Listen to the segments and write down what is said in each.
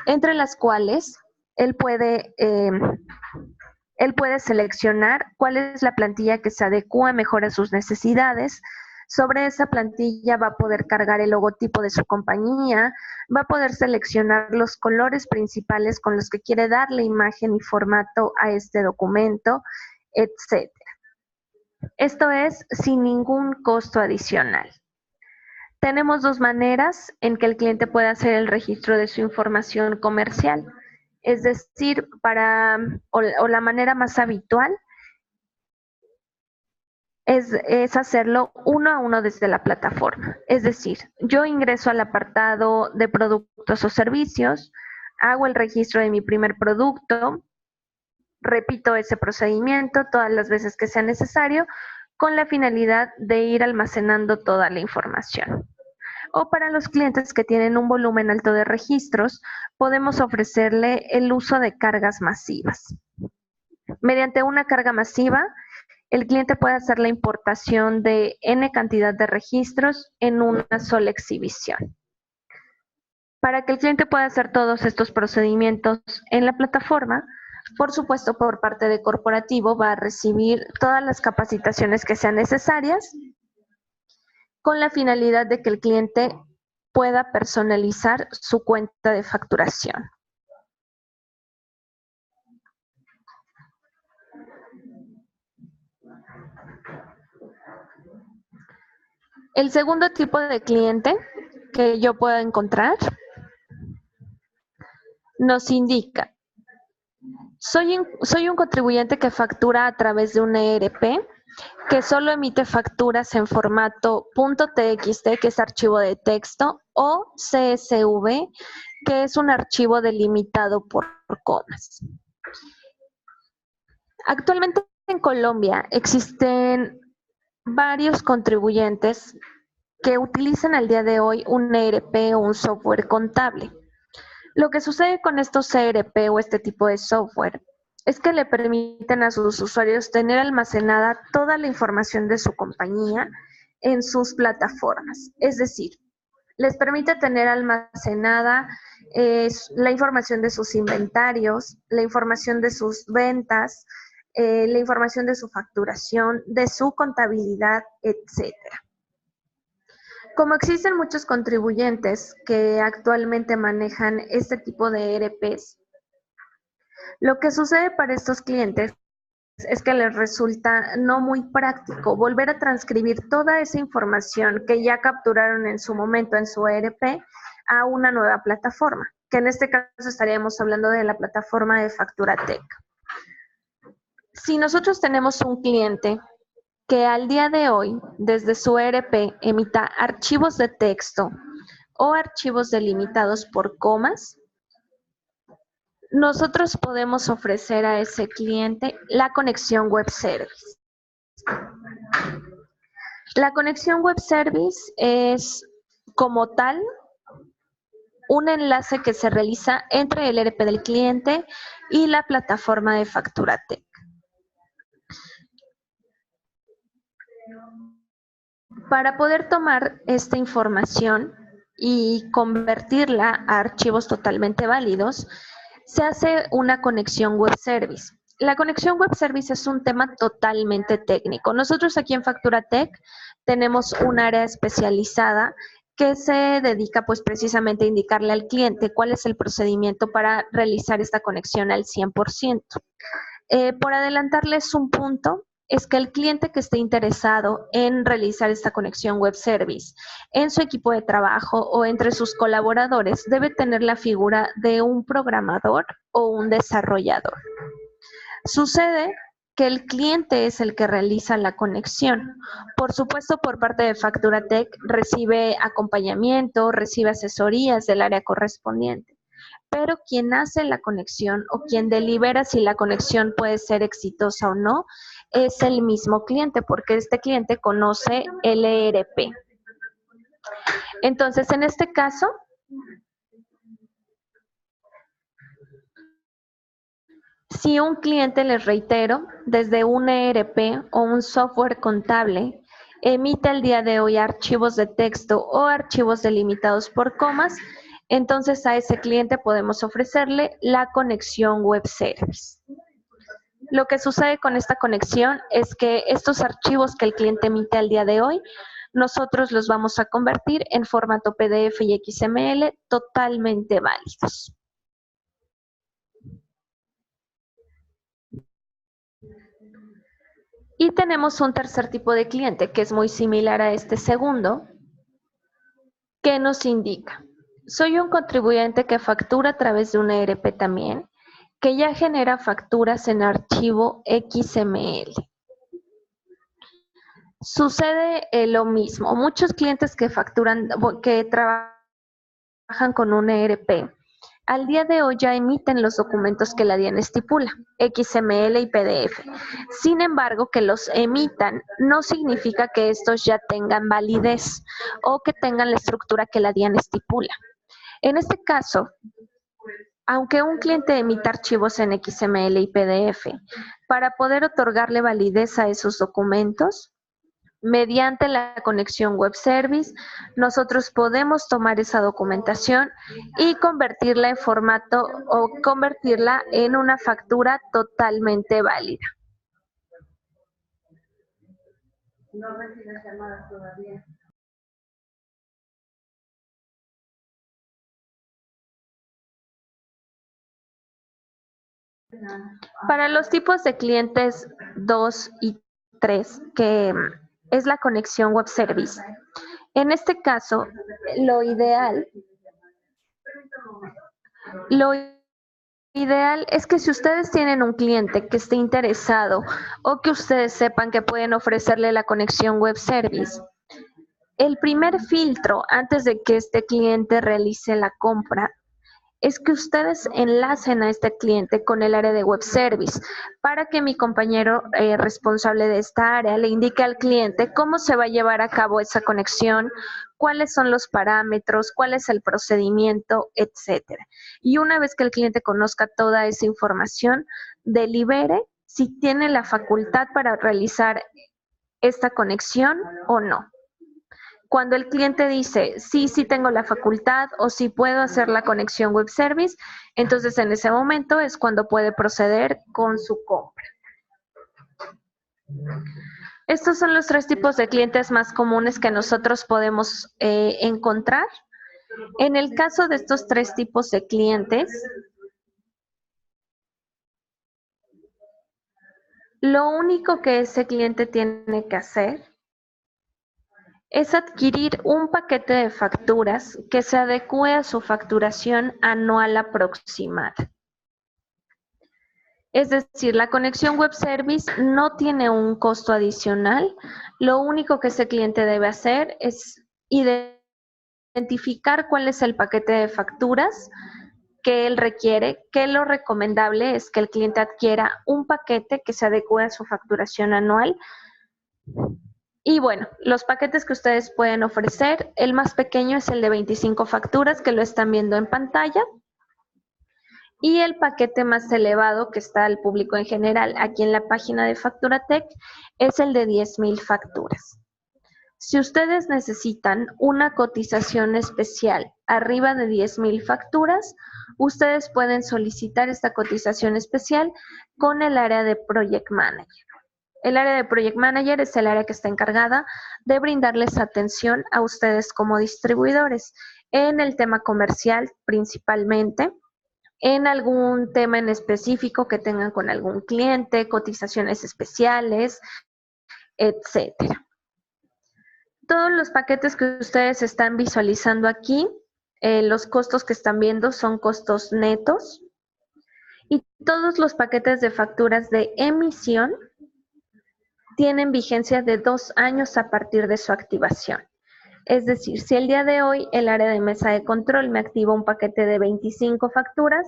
entre las cuales él puede seleccionar cuál es la plantilla que se adecua mejor a sus necesidades. Sobre esa plantilla va a poder cargar el logotipo de su compañía, va a poder seleccionar los colores principales con los que quiere darle imagen y formato a este documento, etc. Esto es sin ningún costo adicional. Tenemos dos maneras en que el cliente puede hacer el registro de su información comercial. Es decir, o la manera más habitual es hacerlo uno a uno desde la plataforma. Es decir, yo ingreso al apartado de productos o servicios, hago el registro de mi primer producto, repito ese procedimiento todas las veces que sea necesario, con la finalidad de ir almacenando toda la información. O para los clientes que tienen un volumen alto de registros, podemos ofrecerle el uso de cargas masivas. Mediante una carga masiva, el cliente puede hacer la importación de N cantidad de registros en una sola exhibición. Para que el cliente pueda hacer todos estos procedimientos en la plataforma, por supuesto, por parte de corporativo va a recibir todas las capacitaciones que sean necesarias con la finalidad de que el cliente pueda personalizar su cuenta de facturación. El segundo tipo de cliente que yo puedo encontrar nos indica: soy un contribuyente que factura a través de una ERP, que solo emite facturas en formato .txt, que es archivo de texto, o CSV, que es un archivo delimitado por comas. Actualmente en Colombia existen varios contribuyentes que utilizan al día de hoy un ERP o un software contable. Lo que sucede con estos ERP o este tipo de software es que le permiten a sus usuarios tener almacenada toda la información de su compañía en sus plataformas. Es decir, les permite tener almacenada la información de sus inventarios, la información de sus ventas, la información de su facturación, de su contabilidad, etc. Como existen muchos contribuyentes que actualmente manejan este tipo de ERPs, lo que sucede para estos clientes es que les resulta no muy práctico volver a transcribir toda esa información que ya capturaron en su momento en su ERP a una nueva plataforma, que en este caso estaríamos hablando de la plataforma de Facturatec. Si nosotros tenemos un cliente que al día de hoy, desde su ERP, emita archivos de texto o archivos delimitados por comas, nosotros podemos ofrecer a ese cliente la conexión web service. La conexión web service es, como tal, un enlace que se realiza entre el ERP del cliente y la plataforma de Facturatec. Para poder tomar esta información y convertirla a archivos totalmente válidos, se hace una conexión web service. La conexión web service es un tema totalmente técnico. Nosotros aquí en Facturatec tenemos un área especializada que se dedica pues precisamente a indicarle al cliente cuál es el procedimiento para realizar esta conexión al 100%. Por adelantarles un punto, es que el cliente que esté interesado en realizar esta conexión web service en su equipo de trabajo o entre sus colaboradores debe tener la figura de un programador o un desarrollador. Sucede que el cliente es el que realiza la conexión. Por supuesto, por parte de Facturatec recibe acompañamiento, recibe asesorías del área correspondiente, pero quien hace la conexión o quien delibera si la conexión puede ser exitosa o no es el mismo cliente, porque este cliente conoce el ERP. Entonces, en este caso, si un cliente, les reitero, desde un ERP o un software contable, emite el día de hoy archivos de texto o archivos delimitados por comas, Entonces a ese cliente podemos ofrecerle la conexión web service. Lo que sucede con esta conexión es que estos archivos que el cliente emite al día de hoy, nosotros los vamos a convertir en formato PDF y XML totalmente válidos. Y tenemos un tercer tipo de cliente que es muy similar a este segundo, que nos indica: soy un contribuyente que factura a través de una ERP también, que ya genera facturas en archivo XML. Sucede lo mismo. Muchos clientes que facturan, que trabajan con un ERP, al día de hoy ya emiten los documentos que la DIAN estipula, XML y PDF. Sin embargo, que los emitan no significa que estos ya tengan validez o que tengan la estructura que la DIAN estipula. En este caso, aunque un cliente emita archivos en XML y PDF, para poder otorgarle validez a esos documentos, mediante la conexión web service, nosotros podemos tomar esa documentación y convertirla en formato o convertirla en una factura totalmente válida. No recibes llamadas todavía. Para los tipos de clientes 2 y 3, que es la conexión web service, en este caso, lo ideal es que si ustedes tienen un cliente que esté interesado o que ustedes sepan que pueden ofrecerle la conexión web service, el primer filtro antes de que este cliente realice la compra es que ustedes enlacen a este cliente con el área de web service para que mi compañero responsable de esta área le indique al cliente cómo se va a llevar a cabo esa conexión, cuáles son los parámetros, cuál es el procedimiento, etcétera. Y una vez que el cliente conozca toda esa información, delibere si tiene la facultad para realizar esta conexión o no. Cuando el cliente dice, sí tengo la facultad o sí puedo hacer la conexión web service, entonces en ese momento es cuando puede proceder con su compra. Estos son los 3 tipos de clientes más comunes que nosotros podemos encontrar. En el caso de estos 3 tipos de clientes, lo único que ese cliente tiene que hacer es adquirir un paquete de facturas que se adecue a su facturación anual aproximada. Es decir, la conexión web service no tiene un costo adicional. Lo único que ese cliente debe hacer es identificar cuál es el paquete de facturas que él requiere, que lo recomendable es que el cliente adquiera un paquete que se adecue a su facturación anual. Y bueno, los paquetes que ustedes pueden ofrecer, el más pequeño es el de 25 facturas, que lo están viendo en pantalla. Y el paquete más elevado que está al público en general aquí en la página de Facturatec es el de 10,000 facturas. Si ustedes necesitan una cotización especial arriba de 10,000 facturas, ustedes pueden solicitar esta cotización especial con el área de Project Manager. El área de Project Manager es el área que está encargada de brindarles atención a ustedes como distribuidores en el tema comercial principalmente, en algún tema en específico que tengan con algún cliente, cotizaciones especiales, etcétera. Todos los paquetes que ustedes están visualizando aquí, los costos que están viendo son costos netos, y todos los paquetes de facturas de emisión tienen vigencia de 2 años a partir de su activación. Es decir, si el día de hoy el área de mesa de control me activa un paquete de 25 facturas,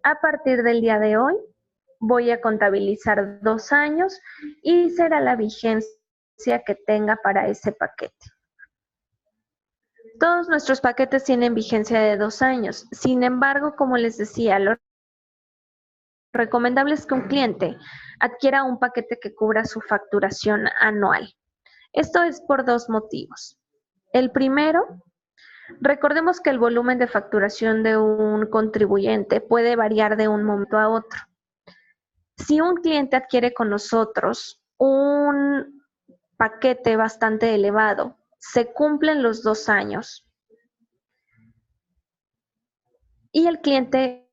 a partir del día de hoy voy a contabilizar 2 años y será la vigencia que tenga para ese paquete. Todos nuestros paquetes tienen vigencia de 2 años. Sin embargo, como les decía, lo recomendable es que un cliente adquiera un paquete que cubra su facturación anual. Esto es por 2 motivos. El primero, Recordemos que el volumen de facturación de un contribuyente puede variar de un momento a otro. Si un cliente adquiere con nosotros un paquete bastante elevado, se cumplen los 2 años y el cliente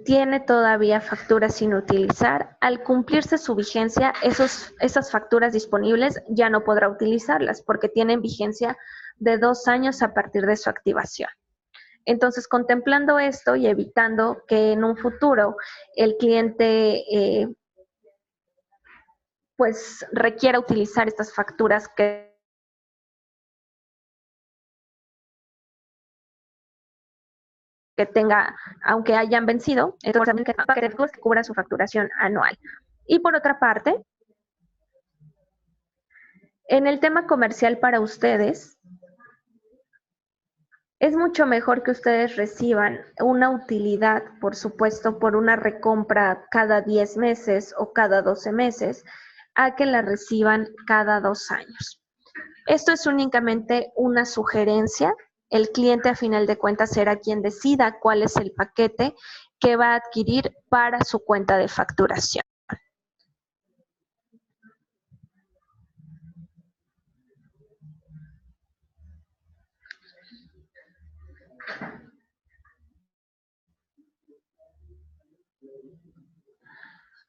tiene todavía facturas sin utilizar, al cumplirse su vigencia, esas facturas disponibles ya no podrá utilizarlas porque tienen vigencia de 2 años a partir de su activación. Entonces, contemplando esto y evitando que en un futuro el cliente pues requiera utilizar estas facturas que tenga, aunque hayan vencido, entonces que cubra su facturación anual. Y por otra parte, en el tema comercial para ustedes, es mucho mejor que ustedes reciban una utilidad, por supuesto, por una recompra cada 10 meses o cada 12 meses, a que la reciban cada 2 años. Esto es únicamente una sugerencia. El cliente, a final de cuentas, será quien decida cuál es el paquete que va a adquirir para su cuenta de facturación.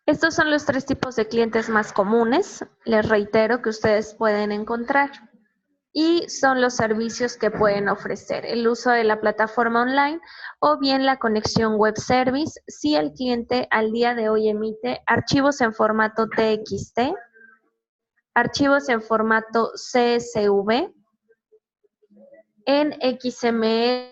Estos son los 3 tipos de clientes más comunes, les reitero, que ustedes pueden encontrar. Y son los servicios que pueden ofrecer: el uso de la plataforma online o bien la conexión web service si el cliente al día de hoy emite archivos en formato TXT, archivos en formato CSV, en XML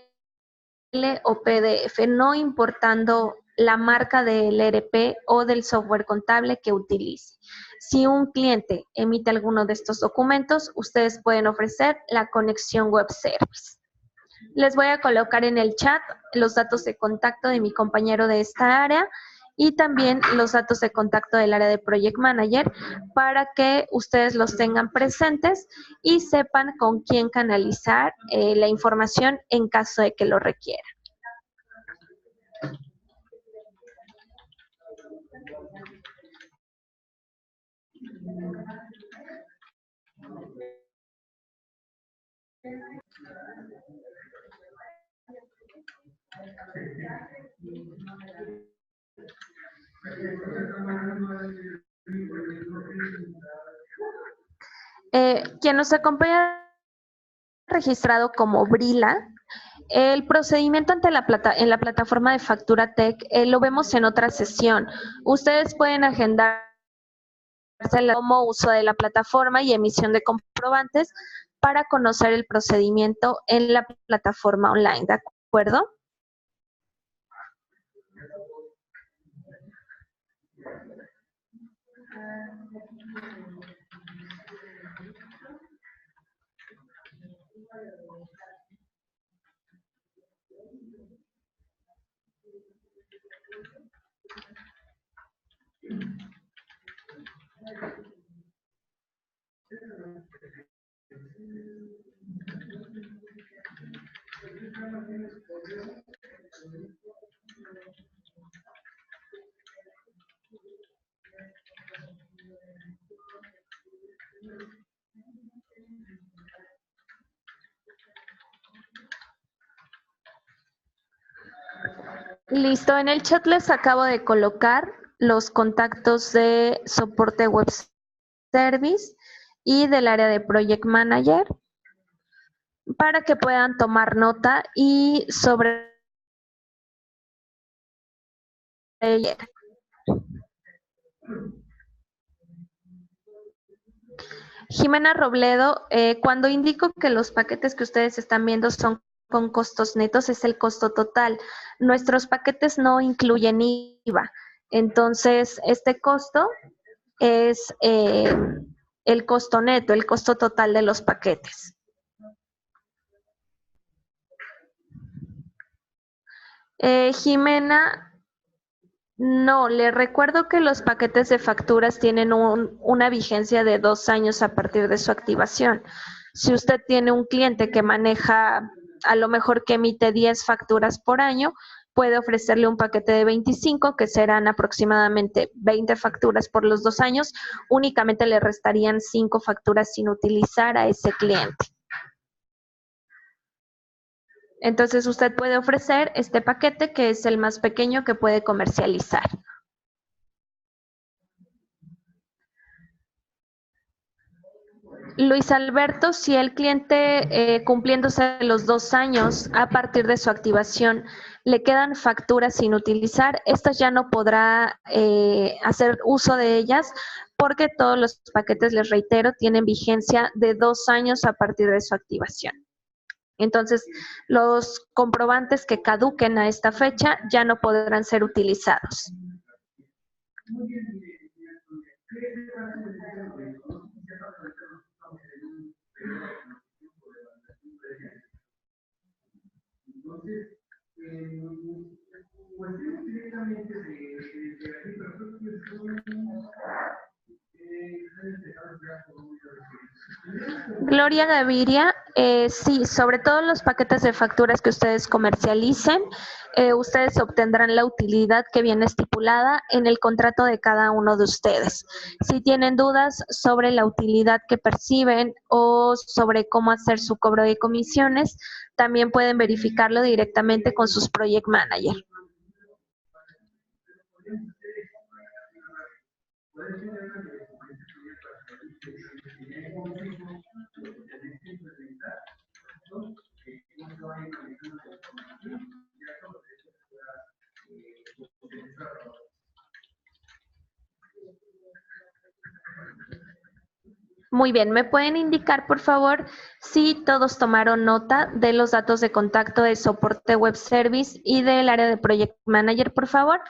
o PDF, no importando la marca del ERP o del software contable que utilice. Si un cliente emite alguno de estos documentos, ustedes pueden ofrecer la conexión web service. Les voy a colocar en el chat los datos de contacto de mi compañero de esta área y también los datos de contacto del área de Project Manager para que ustedes los tengan presentes y sepan con quién canalizar la información en caso de que lo requieran. Quien nos acompaña registrado como Brila, el procedimiento ante en la plataforma de Factura Tech lo vemos en otra sesión. Ustedes pueden agendar como uso de la plataforma y emisión de comprobantes para conocer el procedimiento en la plataforma online, ¿de acuerdo? Listo, en el chat les acabo de colocar los contactos de soporte web service y del área de Project Manager para que puedan tomar nota y sobre ella. Jimena Robledo, cuando indico que los paquetes que ustedes están viendo son con costos netos, es el costo total. Nuestros paquetes no incluyen IVA. Entonces, este costo es el costo neto, el costo total de los paquetes. Jimena, no, le recuerdo que los paquetes de facturas tienen una vigencia de 2 años a partir de su activación. Si usted tiene un cliente que maneja a lo mejor que emite 10 facturas por año, puede ofrecerle un paquete de 25, que serán aproximadamente 20 facturas por los 2 años. Únicamente le restarían 5 facturas sin utilizar a ese cliente. Entonces usted puede ofrecer este paquete, que es el más pequeño que puede comercializar. Luis Alberto, si el cliente cumpliéndose los 2 años a partir de su activación le quedan facturas sin utilizar, estas ya no podrá hacer uso de ellas, porque todos los paquetes, les reitero, tienen vigencia de 2 años a partir de su activación. Entonces, los comprobantes que caduquen a esta fecha ya no podrán ser utilizados. Gloria Gaviria, sí, sobre todo los paquetes de facturas que ustedes comercialicen, ustedes obtendrán la utilidad que viene estipulada en el contrato de cada uno de ustedes. Si tienen dudas sobre la utilidad que perciben o sobre cómo hacer su cobro de comisiones, también pueden verificarlo directamente con sus project manager. Muy bien, ¿me pueden indicar, por favor, si todos tomaron nota de los datos de contacto de soporte web service y del área de project manager, por favor?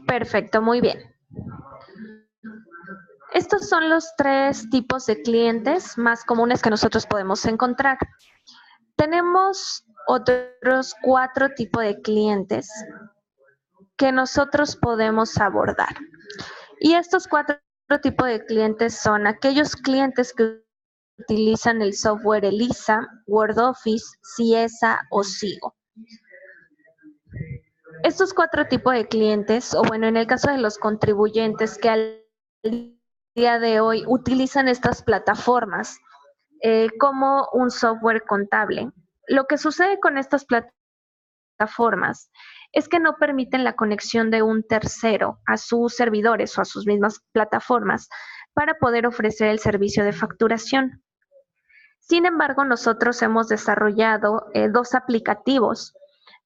Perfecto, muy bien. Estos son los 3 tipos de clientes más comunes que nosotros podemos encontrar. Tenemos otros 4 tipos de clientes que nosotros podemos abordar. Y estos 4 tipos de clientes son aquellos clientes que utilizan el software ELISA, WordOffice, Ciesa o Sigo. Estos 4 tipos de clientes, o bueno, en el caso de los contribuyentes que al día de hoy utilizan estas plataformas como un software contable, lo que sucede con estas plataformas es que no permiten la conexión de un tercero a sus servidores o a sus mismas plataformas para poder ofrecer el servicio de facturación. Sin embargo, nosotros hemos desarrollado 2 aplicativos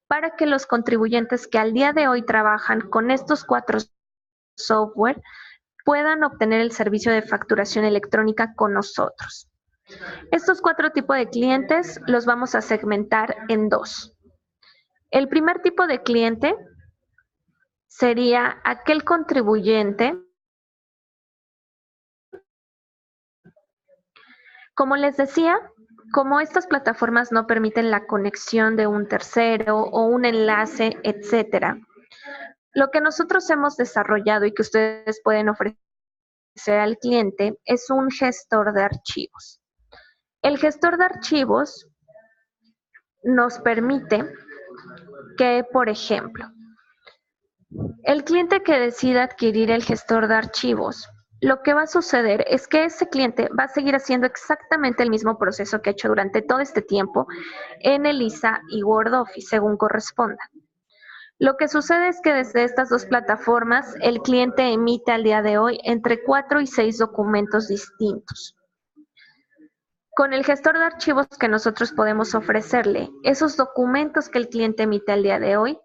para que los contribuyentes que al día de hoy trabajan con estos 4 software puedan obtener el servicio de facturación electrónica con nosotros. Estos 4 tipos de clientes los vamos a segmentar en 2. El primer tipo de cliente sería aquel contribuyente, como les decía, como estas plataformas no permiten la conexión de un tercero o un enlace, etcétera, lo que nosotros hemos desarrollado y que ustedes pueden ofrecer al cliente es un gestor de archivos. El gestor de archivos nos permite que, por ejemplo, el cliente que decida adquirir el gestor de archivos, lo que va a suceder es que ese cliente va a seguir haciendo exactamente el mismo proceso que ha hecho durante todo este tiempo en ELISA y WordOffice, según corresponda. Lo que sucede es que desde estas 2 plataformas, el cliente emite al día de hoy entre 4 y 6 documentos distintos. Con el gestor de archivos que nosotros podemos ofrecerle, esos documentos que el cliente emite al día de hoy,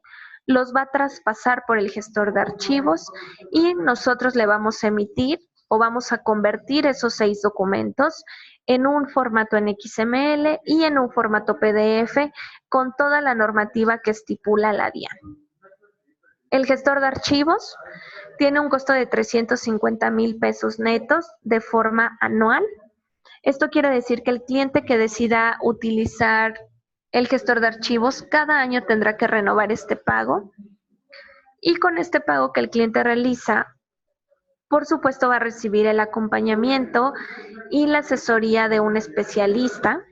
los va a traspasar por el gestor de archivos y nosotros le vamos a emitir o vamos a convertir esos 6 documentos en un formato en XML y en un formato PDF con toda la normativa que estipula la DIAN. El gestor de archivos tiene un costo de 350,000 pesos netos de forma anual. Esto quiere decir que el cliente que decida utilizar el gestor de archivos cada año tendrá que renovar este pago, y con este pago que el cliente realiza, por supuesto va a recibir el acompañamiento y la asesoría de un especialista.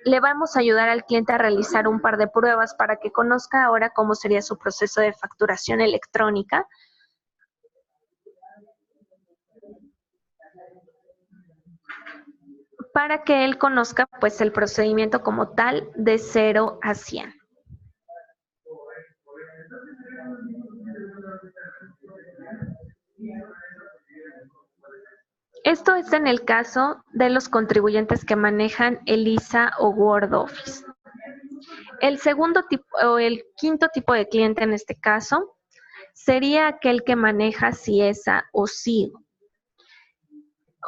Le vamos a ayudar al cliente a realizar un par de pruebas para que conozca ahora cómo sería su proceso de facturación electrónica. Para que él conozca pues el procedimiento como tal de 0 a 100. Esto es en el caso de los contribuyentes que manejan ELISA o WordOffice. El segundo tipo o el quinto tipo de cliente en este caso sería aquel que maneja CIESA o SIGO.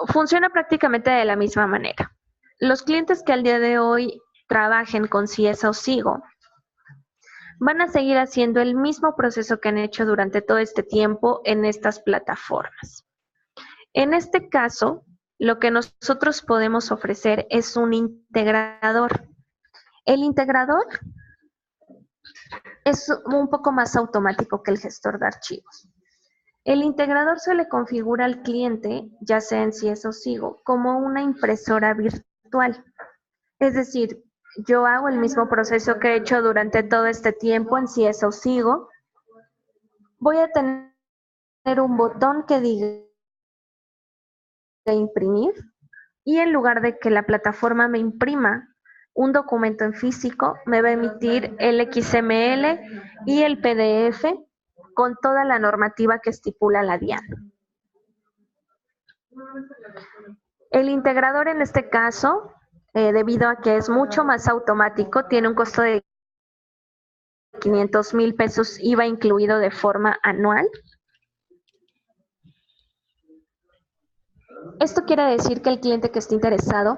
Funciona prácticamente de la misma manera. Los clientes que al día de hoy trabajen con CIESA o SIGO van a seguir haciendo el mismo proceso que han hecho durante todo este tiempo en estas plataformas. En este caso, lo que nosotros podemos ofrecer es un integrador. El integrador es un poco más automático que el gestor de archivos. El integrador se le configura al cliente, ya sea en CIESA o SIGO, como una impresora virtual. Es decir, yo hago el mismo proceso que he hecho durante todo este tiempo en CIESA o SIGO. Voy a tener un botón que diga imprimir, y en lugar de que la plataforma me imprima un documento en físico, me va a emitir el XML y el PDF con toda la normativa que estipula la DIAN. El integrador en este caso, debido a que es mucho más automático, tiene un costo de 500,000 pesos IVA incluido de forma anual. Esto quiere decir que el cliente que esté interesado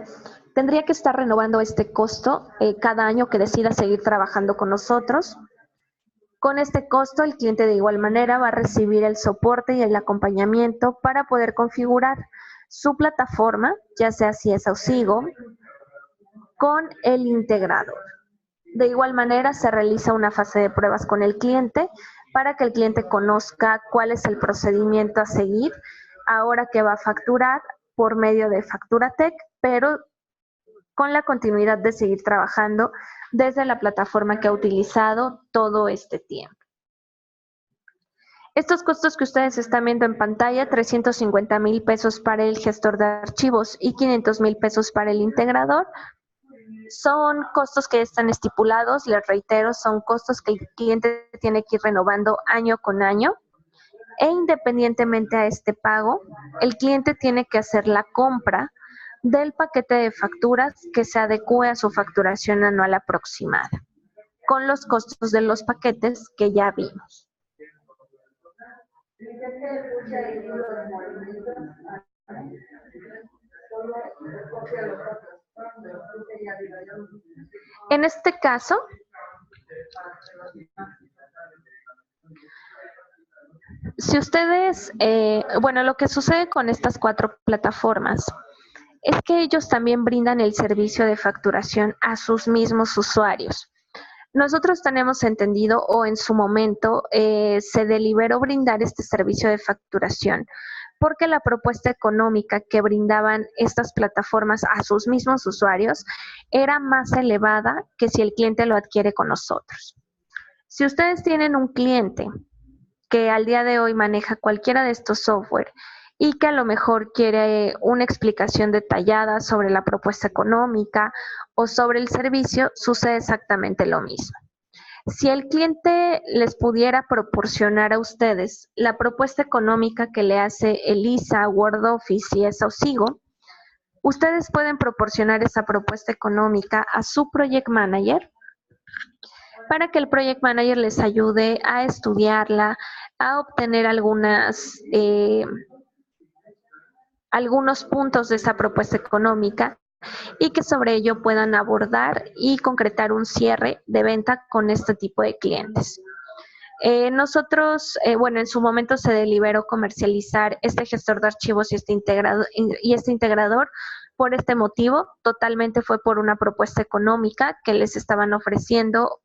tendría que estar renovando este costo cada año que decida seguir trabajando con nosotros. Con este costo, el cliente de igual manera va a recibir el soporte y el acompañamiento para poder configurar su plataforma, ya sea CIESA o SIGO, con el integrador. De igual manera, se realiza una fase de pruebas con el cliente para que el cliente conozca cuál es el procedimiento a seguir ahora que va a facturar por medio de FacturaTech, pero con la continuidad de seguir trabajando desde la plataforma que ha utilizado todo este tiempo. Estos costos que ustedes están viendo en pantalla, 350,000 pesos para el gestor de archivos y 500,000 pesos para el integrador, son costos que están estipulados, les reitero, son costos que el cliente tiene que ir renovando año con año, e independientemente a este pago, el cliente tiene que hacer la compra del paquete de facturas que se adecue a su facturación anual aproximada, con los costos de los paquetes que ya vimos. En este caso, si ustedes, bueno, lo que sucede con estas 4 plataformas es que ellos también brindan el servicio de facturación a sus mismos usuarios. Nosotros tenemos entendido, o en su momento se deliberó brindar este servicio de facturación, porque la propuesta económica que brindaban estas plataformas a sus mismos usuarios era más elevada que si el cliente lo adquiere con nosotros. Si ustedes tienen un cliente que al día de hoy maneja cualquiera de estos software y que a lo mejor quiere una explicación detallada sobre la propuesta económica o sobre el servicio, sucede exactamente lo mismo. Si el cliente les pudiera proporcionar a ustedes la propuesta económica que le hace ELISA, WordOffice, CIESA o SIGO, ustedes pueden proporcionar esa propuesta económica a su Project Manager para que el Project Manager les ayude a estudiarla, a obtener algunas algunos puntos de esa propuesta económica y que sobre ello puedan abordar y concretar un cierre de venta con este tipo de clientes. Nosotros, bueno, en su momento se deliberó comercializar este gestor de archivos y este integrador por este motivo. Totalmente fue por una propuesta económica que les estaban ofreciendo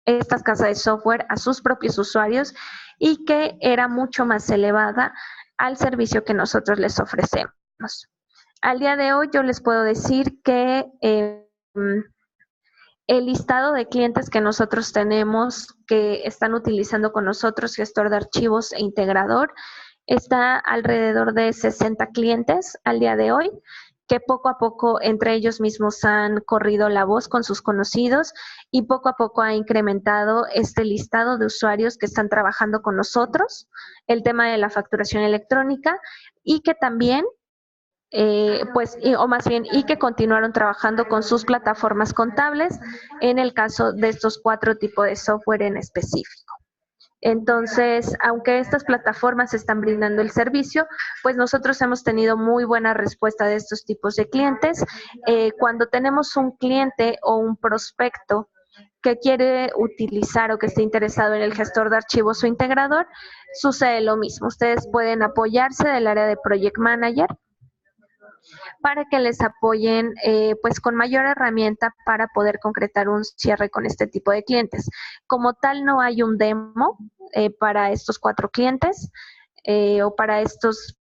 estas casas de software a sus propios usuarios y que era mucho más elevada al servicio que nosotros les ofrecemos. Al día de hoy yo les puedo decir que el listado de clientes que nosotros tenemos que están utilizando con nosotros gestor de archivos e integrador está alrededor de 60 clientes al día de hoy, que poco a poco entre ellos mismos han corrido la voz con sus conocidos y poco a poco ha incrementado este listado de usuarios que están trabajando con nosotros, el tema de la facturación electrónica y que también o más bien, y que continuaron trabajando con sus plataformas contables en el caso de estos 4 tipos de software en específico. Entonces, aunque estas plataformas están brindando el servicio, pues nosotros hemos tenido muy buena respuesta de estos tipos de clientes. Cuando tenemos un cliente o un prospecto que quiere utilizar o que esté interesado en el gestor de archivos o integrador, sucede lo mismo. Ustedes pueden apoyarse del área de Project Manager para que les apoyen pues con mayor herramienta para poder concretar un cierre con este tipo de clientes. Como tal, no hay un demo para estos 4 clientes o para estas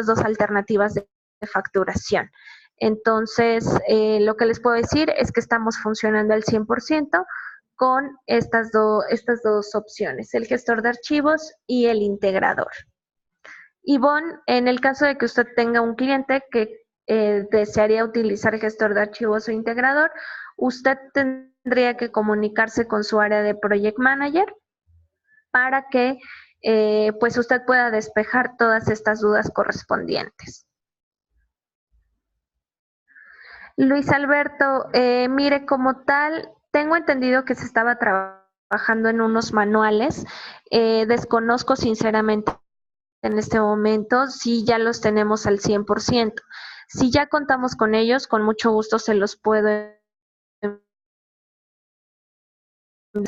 2 alternativas de facturación. Entonces, lo que les puedo decir es que estamos funcionando al 100% con estas dos opciones, el gestor de archivos y el integrador. Ivonne, en el caso de que usted tenga un cliente que desearía utilizar gestor de archivos o integrador, usted tendría que comunicarse con su área de Project Manager para que pues usted pueda despejar todas estas dudas correspondientes. Luis Alberto, mire, como tal, tengo entendido que se estaba trabajando en unos manuales. Desconozco sinceramente en este momento si ya los tenemos al 100%. Si ya contamos con ellos, con mucho gusto se los puedo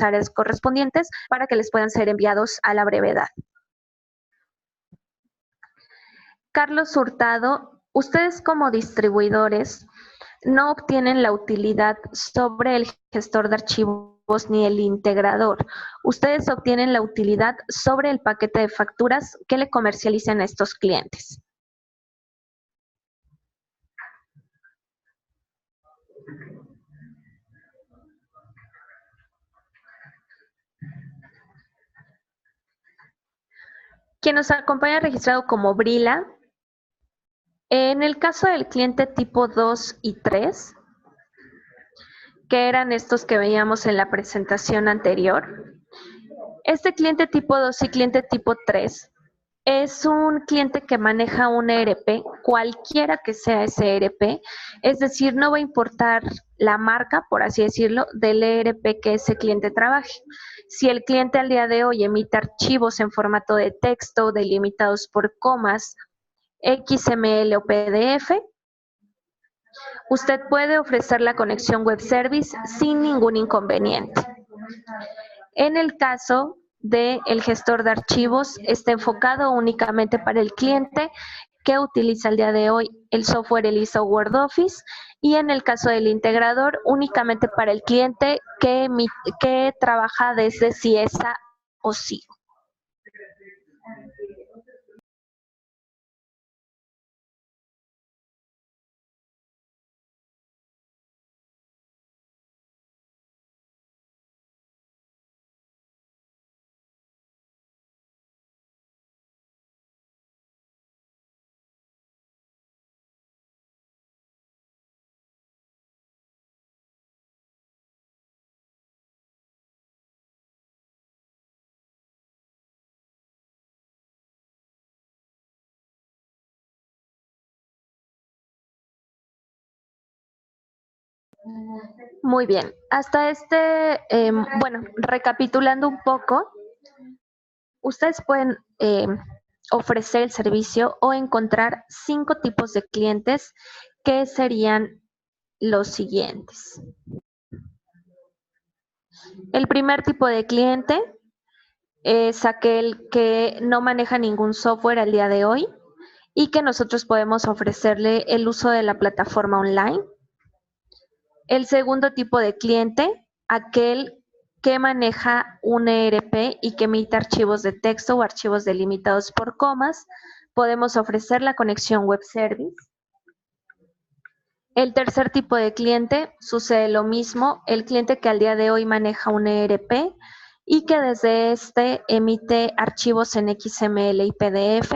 áreas correspondientes para que les puedan ser enviados a la brevedad. Carlos Hurtado, ustedes como distribuidores no obtienen la utilidad sobre el gestor de archivos ni el integrador. Ustedes obtienen la utilidad sobre el paquete de facturas que le comercialicen a estos clientes. Quien nos acompaña registrado como Brila, en el caso del cliente tipo 2 y 3, que eran estos que veíamos en la presentación anterior, este cliente tipo 2 y cliente tipo 3 es un cliente que maneja un ERP, cualquiera que sea ese ERP, es decir, no va a importar la marca, por así decirlo, del ERP que ese cliente trabaje. Si el cliente al día de hoy emite archivos en formato de texto, delimitados por comas, XML o PDF, usted puede ofrecer la conexión web service sin ningún inconveniente. En el caso del gestor de archivos, está enfocado únicamente para el cliente que utiliza el día de hoy el software ELISA o Word Office, y en el caso del integrador, únicamente para el cliente que trabaja desde CIESA o SIGO. Muy bien, hasta bueno, recapitulando un poco, ustedes pueden ofrecer el servicio o encontrar 5 tipos de clientes que serían los siguientes. El primer tipo de cliente es aquel que no maneja ningún software al día de hoy y que nosotros podemos ofrecerle el uso de la plataforma online. El segundo tipo de cliente, aquel que maneja un ERP y que emite archivos de texto o archivos delimitados por comas, podemos ofrecer la conexión web service. El tercer tipo de cliente sucede lo mismo, el cliente que al día de hoy maneja un ERP y que desde este emite archivos en XML y PDF.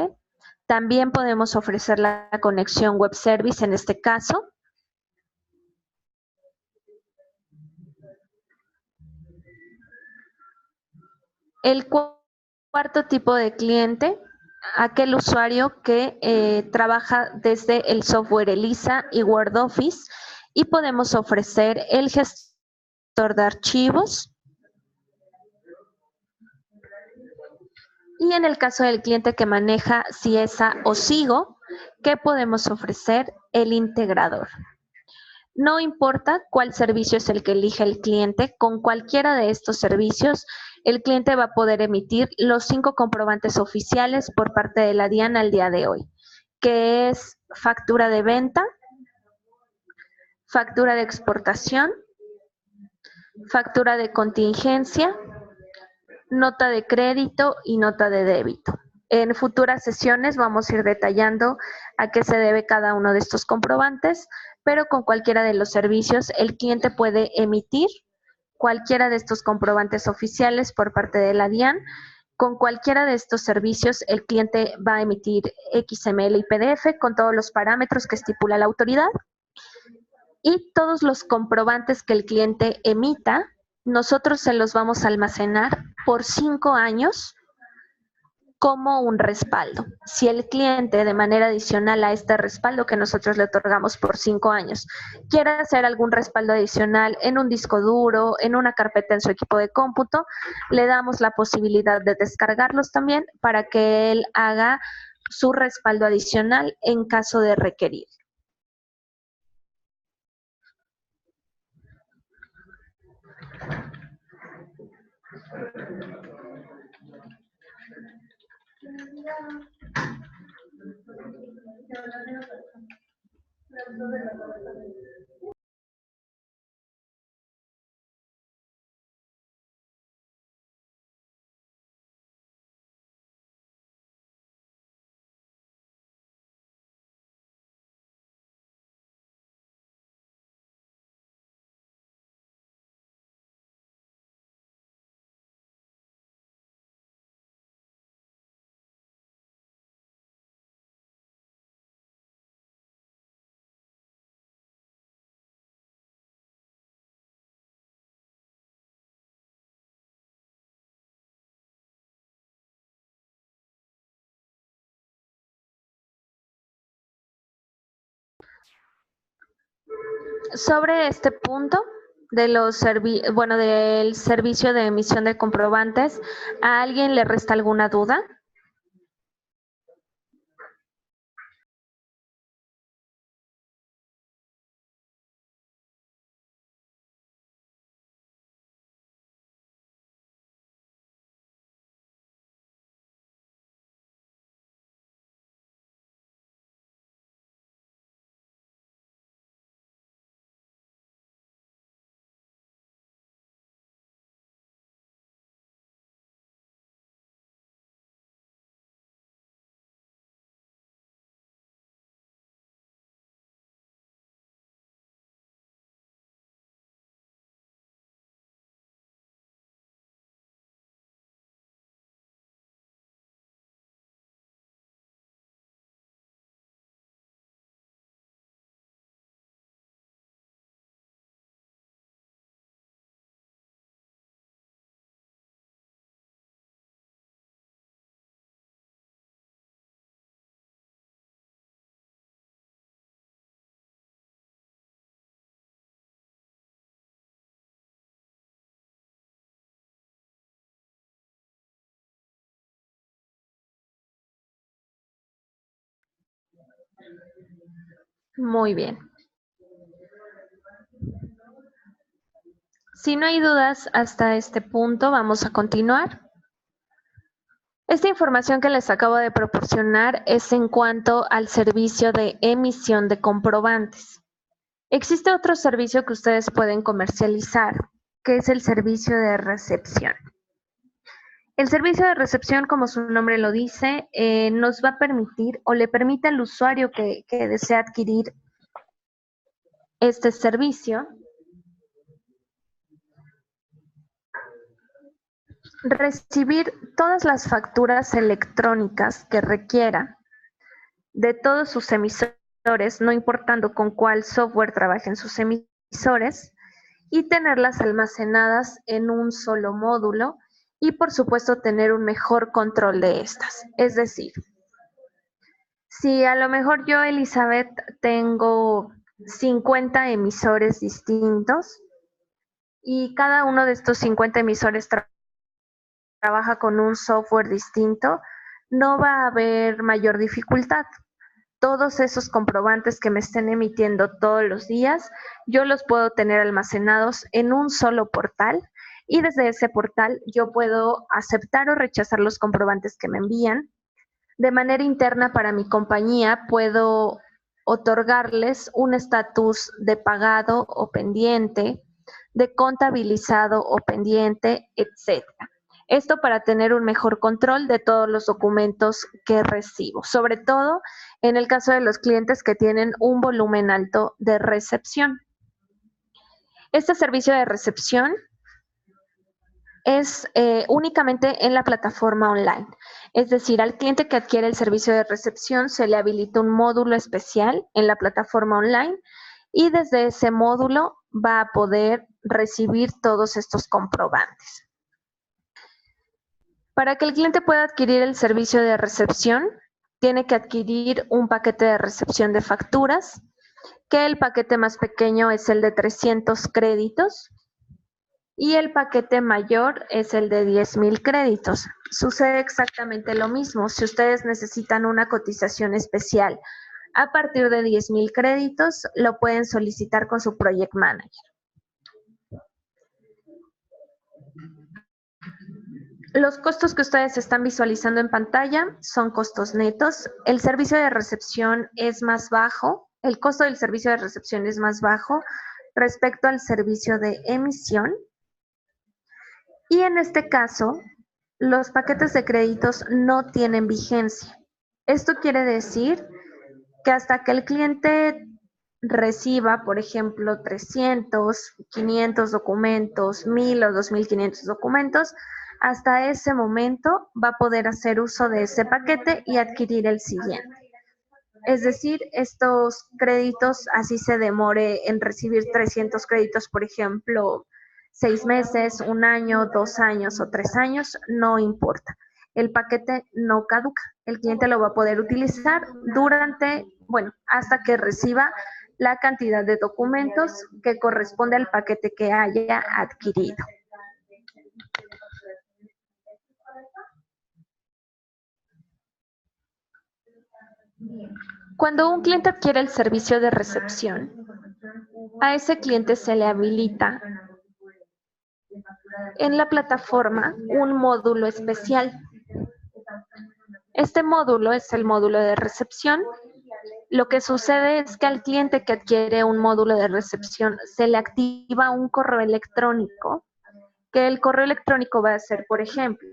También podemos ofrecer la conexión web service en este caso. El cuarto tipo de cliente, aquel usuario que trabaja desde el software ELISA y Word Office y podemos ofrecer el gestor de archivos. Y en el caso del cliente que maneja CIESA o SIGO, ¿qué podemos ofrecer? El integrador. No importa cuál servicio es el que elige el cliente, con cualquiera de estos servicios, el cliente va a poder emitir los 5 comprobantes oficiales por parte de la DIAN al día de hoy, que es factura de venta, factura de exportación, factura de contingencia, nota de crédito y nota de débito. En futuras sesiones vamos a ir detallando a qué se debe cada uno de estos comprobantes, pero con cualquiera de los servicios el cliente puede emitir cualquiera de estos comprobantes oficiales por parte de la DIAN. Con cualquiera de estos servicios el cliente va a emitir XML y PDF con todos los parámetros que estipula la autoridad y todos los comprobantes que el cliente emita, nosotros se los vamos a almacenar por 5 años como un respaldo. Si el cliente, de manera adicional a este respaldo que nosotros le otorgamos por 5 años, quiere hacer algún respaldo adicional en un disco duro, en una carpeta en su equipo de cómputo, le damos la posibilidad de descargarlos también para que él haga su respaldo adicional en caso de requerir. Sobre este punto de del servicio de emisión de comprobantes, ¿a alguien le resta alguna duda? Muy bien. Si no hay dudas hasta este punto, vamos a continuar. Esta información que les acabo de proporcionar es en cuanto al servicio de emisión de comprobantes. Existe otro servicio que ustedes pueden comercializar, que es el servicio de recepción. El servicio de recepción, como su nombre lo dice, nos va a permitir o le permite al usuario que desea adquirir este servicio recibir todas las facturas electrónicas que requiera de todos sus emisores, no importando con cuál software trabajen sus emisores, y tenerlas almacenadas en un solo módulo y por supuesto tener un mejor control de estas. Es decir, si a lo mejor yo, Elizabeth, tengo 50 emisores distintos y cada uno de estos 50 emisores trabaja con un software distinto, no va a haber mayor dificultad. Todos esos comprobantes que me estén emitiendo todos los días, yo los puedo tener almacenados en un solo portal y desde ese portal yo puedo aceptar o rechazar los comprobantes que me envían. De manera interna para mi compañía puedo otorgarles un estatus de pagado o pendiente, de contabilizado o pendiente, etcétera. Esto para tener un mejor control de todos los documentos que recibo, sobre todo en el caso de los clientes que tienen un volumen alto de recepción. Este servicio de recepción es únicamente en la plataforma online. Es decir, al cliente que adquiere el servicio de recepción se le habilita un módulo especial en la plataforma online y desde ese módulo va a poder recibir todos estos comprobantes. Para que el cliente pueda adquirir el servicio de recepción, tiene que adquirir un paquete de recepción de facturas, que el paquete más pequeño es el de 300 créditos y el paquete mayor es el de 10,000 créditos. Sucede exactamente lo mismo. Si ustedes necesitan una cotización especial a partir de 10,000 créditos, lo pueden solicitar con su Project Manager. Los costos que ustedes están visualizando en pantalla son costos netos. El servicio de recepción es más bajo. El costo del servicio de recepción es más bajo respecto al servicio de emisión. Y en este caso, los paquetes de créditos no tienen vigencia. Esto quiere decir que hasta que el cliente reciba, por ejemplo, 300, 500 documentos, 1,000 o 2,500 documentos, hasta ese momento va a poder hacer uso de ese paquete y adquirir el siguiente. Es decir, estos créditos, así se demore en recibir 300 créditos, por ejemplo, 6 meses, 1 año, 2 años o 3 años, no importa. El paquete no caduca. El cliente lo va a poder utilizar hasta que reciba la cantidad de documentos que corresponde al paquete que haya adquirido. Cuando un cliente adquiere el servicio de recepción, a ese cliente se le habilita en la plataforma un módulo especial. Este módulo es el módulo de recepción. Lo que sucede es que al cliente que adquiere un módulo de recepción se le activa un correo electrónico, que el correo electrónico va a ser, por ejemplo,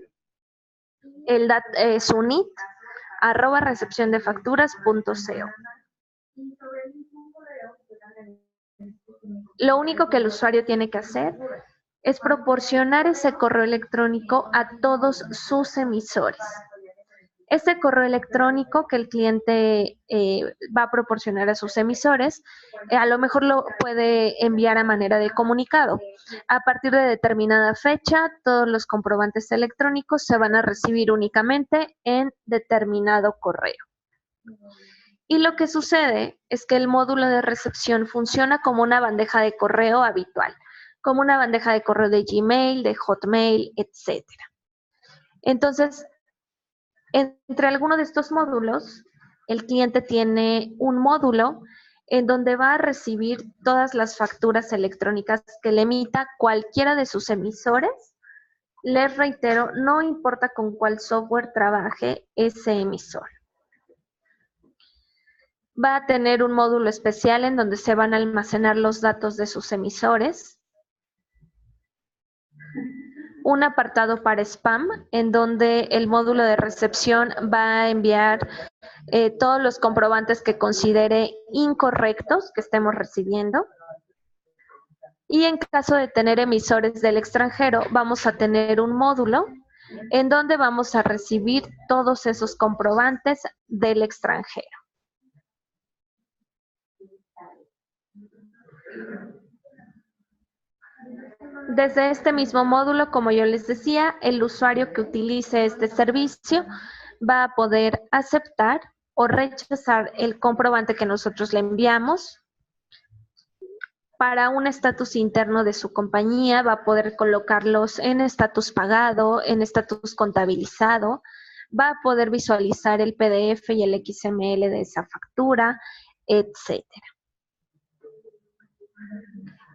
sunit@recepciondefacturas.co. Lo único que el usuario tiene que hacer es proporcionar ese correo electrónico a todos sus emisores. Este correo electrónico que el cliente va a proporcionar a sus emisores, a lo mejor lo puede enviar a manera de comunicado. A partir de determinada fecha, todos los comprobantes electrónicos se van a recibir únicamente en determinado correo. Y lo que sucede es que el módulo de recepción funciona como una bandeja de correo habitual, como una bandeja de correo de Gmail, de Hotmail, etcétera. Entonces, entre alguno de estos módulos el cliente tiene un módulo en donde va a recibir todas las facturas electrónicas que le emita cualquiera de sus emisores. Les reitero, no importa con cuál software trabaje ese emisor. Va a tener un módulo especial en donde se van a almacenar los datos de sus emisores. Un apartado para spam, en donde el módulo de recepción va a enviar todos los comprobantes que considere incorrectos que estemos recibiendo. Y en caso de tener emisores del extranjero, vamos a tener un módulo en donde vamos a recibir todos esos comprobantes del extranjero. Desde este mismo módulo, como yo les decía, el usuario que utilice este servicio va a poder aceptar o rechazar el comprobante que nosotros le enviamos. Para un estatus interno de su compañía va a poder colocarlos en estatus pagado, en estatus contabilizado, va a poder visualizar el PDF y el XML de esa factura, etcétera.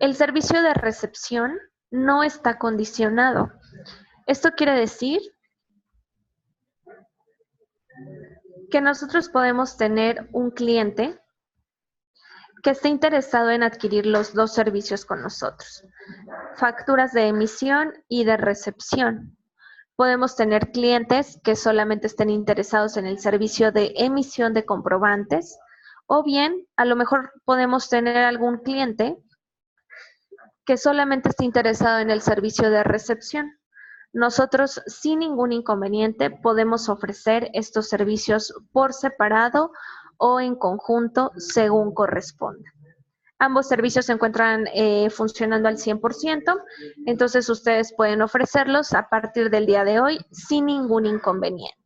El servicio de recepción no está condicionado. Esto quiere decir que nosotros podemos tener un cliente que esté interesado en adquirir los dos servicios con nosotros, facturas de emisión y de recepción. Podemos tener clientes que solamente estén interesados en el servicio de emisión de comprobantes, o bien a lo mejor podemos tener algún cliente que solamente esté interesado en el servicio de recepción. Nosotros, sin ningún inconveniente, podemos ofrecer estos servicios por separado o en conjunto según corresponda. Ambos servicios se encuentran funcionando al 100%, entonces ustedes pueden ofrecerlos a partir del día de hoy sin ningún inconveniente.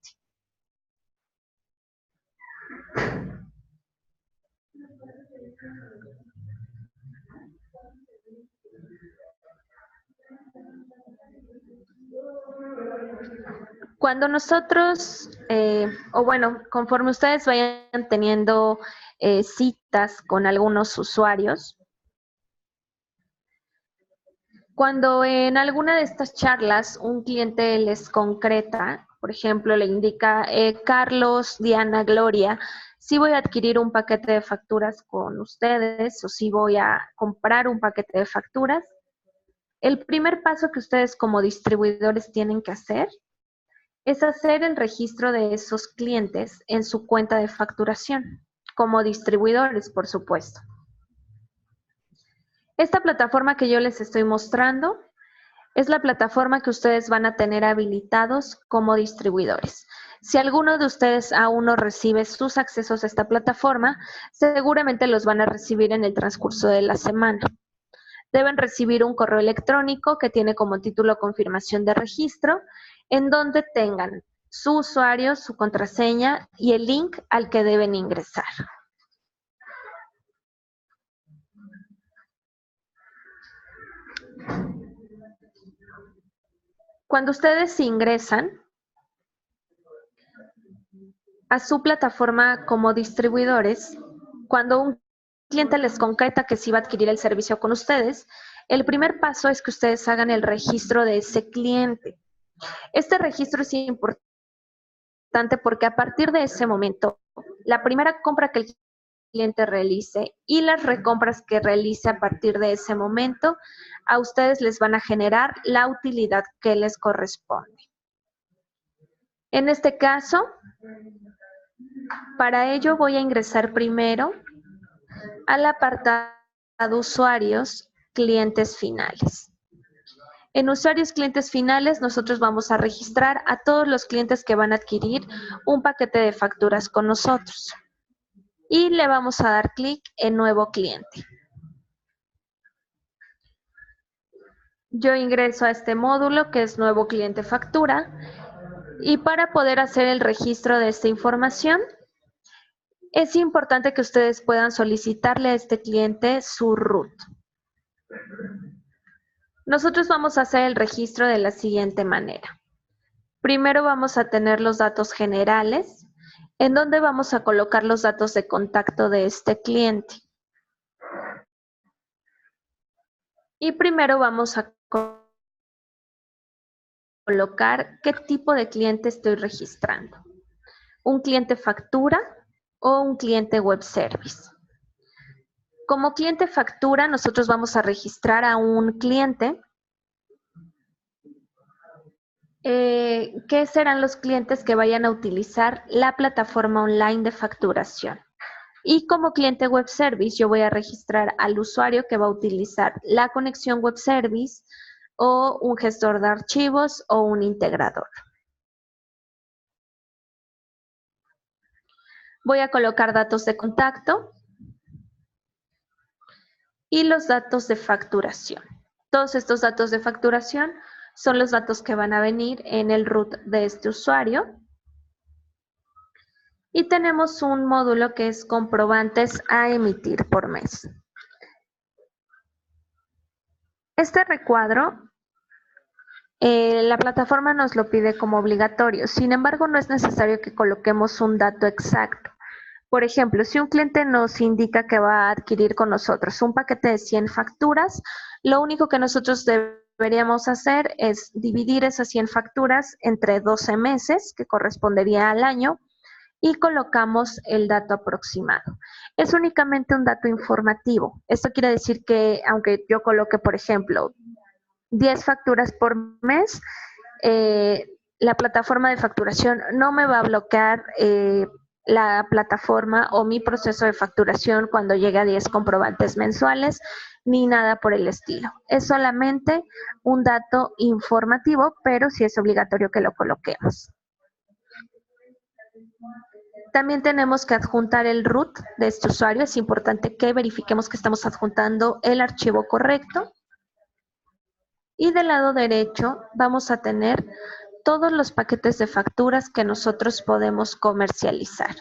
Cuando nosotros, conforme ustedes vayan teniendo citas con algunos usuarios, cuando en alguna de estas charlas un cliente les concreta, por ejemplo, le indica, Carlos, Diana, Gloria, sí voy a adquirir un paquete de facturas con ustedes o sí voy a comprar un paquete de facturas, el primer paso que ustedes como distribuidores tienen que hacer es hacer el registro de esos clientes en su cuenta de facturación, como distribuidores, por supuesto. Esta plataforma que yo les estoy mostrando es la plataforma que ustedes van a tener habilitados como distribuidores. Si alguno de ustedes aún no recibe sus accesos a esta plataforma, seguramente los van a recibir en el transcurso de la semana. Deben recibir un correo electrónico que tiene como título confirmación de registro, en donde tengan su usuario, su contraseña y el link al que deben ingresar. Cuando ustedes ingresan a su plataforma como distribuidores, cuando un cliente les concreta que sí va a adquirir el servicio con ustedes, el primer paso es que ustedes hagan el registro de ese cliente. Este registro es importante porque a partir de ese momento, la primera compra que el cliente realice y las recompras que realice a partir de ese momento, a ustedes les van a generar la utilidad que les corresponde. En este caso, para ello voy a ingresar primero al apartado usuarios, clientes finales. En usuarios clientes finales, nosotros vamos a registrar a todos los clientes que van a adquirir un paquete de facturas con nosotros. Y le vamos a dar clic en nuevo cliente. Yo ingreso a este módulo que es nuevo cliente factura. Y para poder hacer el registro de esta información, es importante que ustedes puedan solicitarle a este cliente su RUT. Nosotros vamos a hacer el registro de la siguiente manera. Primero vamos a tener los datos generales en donde vamos a colocar los datos de contacto de este cliente. Y primero vamos a colocar qué tipo de cliente estoy registrando. ¿Un cliente factura o un cliente web service? Como cliente factura, nosotros vamos a registrar a un cliente. ¿Qué serán los clientes que vayan a utilizar la plataforma online de facturación? Y como cliente web service, yo voy a registrar al usuario que va a utilizar la conexión web service o un gestor de archivos o un integrador. Voy a colocar datos de contacto y los datos de facturación. Todos estos datos de facturación son los datos que van a venir en el root de este usuario. Y tenemos un módulo que es comprobantes a emitir por mes. Este recuadro, la plataforma nos lo pide como obligatorio. Sin embargo, no es necesario que coloquemos un dato exacto. Por ejemplo, si un cliente nos indica que va a adquirir con nosotros un paquete de 100 facturas, lo único que nosotros deberíamos hacer es dividir esas 100 facturas entre 12 meses, que correspondería al año, y colocamos el dato aproximado. Es únicamente un dato informativo. Esto quiere decir que aunque yo coloque, por ejemplo, 10 facturas por mes, la plataforma de facturación no me va a bloquear la plataforma o mi proceso de facturación cuando llegue a 10 comprobantes mensuales, ni nada por el estilo. Es solamente un dato informativo, pero sí es obligatorio que lo coloquemos. También tenemos que adjuntar el root de este usuario. Es importante que verifiquemos que estamos adjuntando el archivo correcto. Y del lado derecho vamos a tener todos los paquetes de facturas que nosotros podemos comercializar.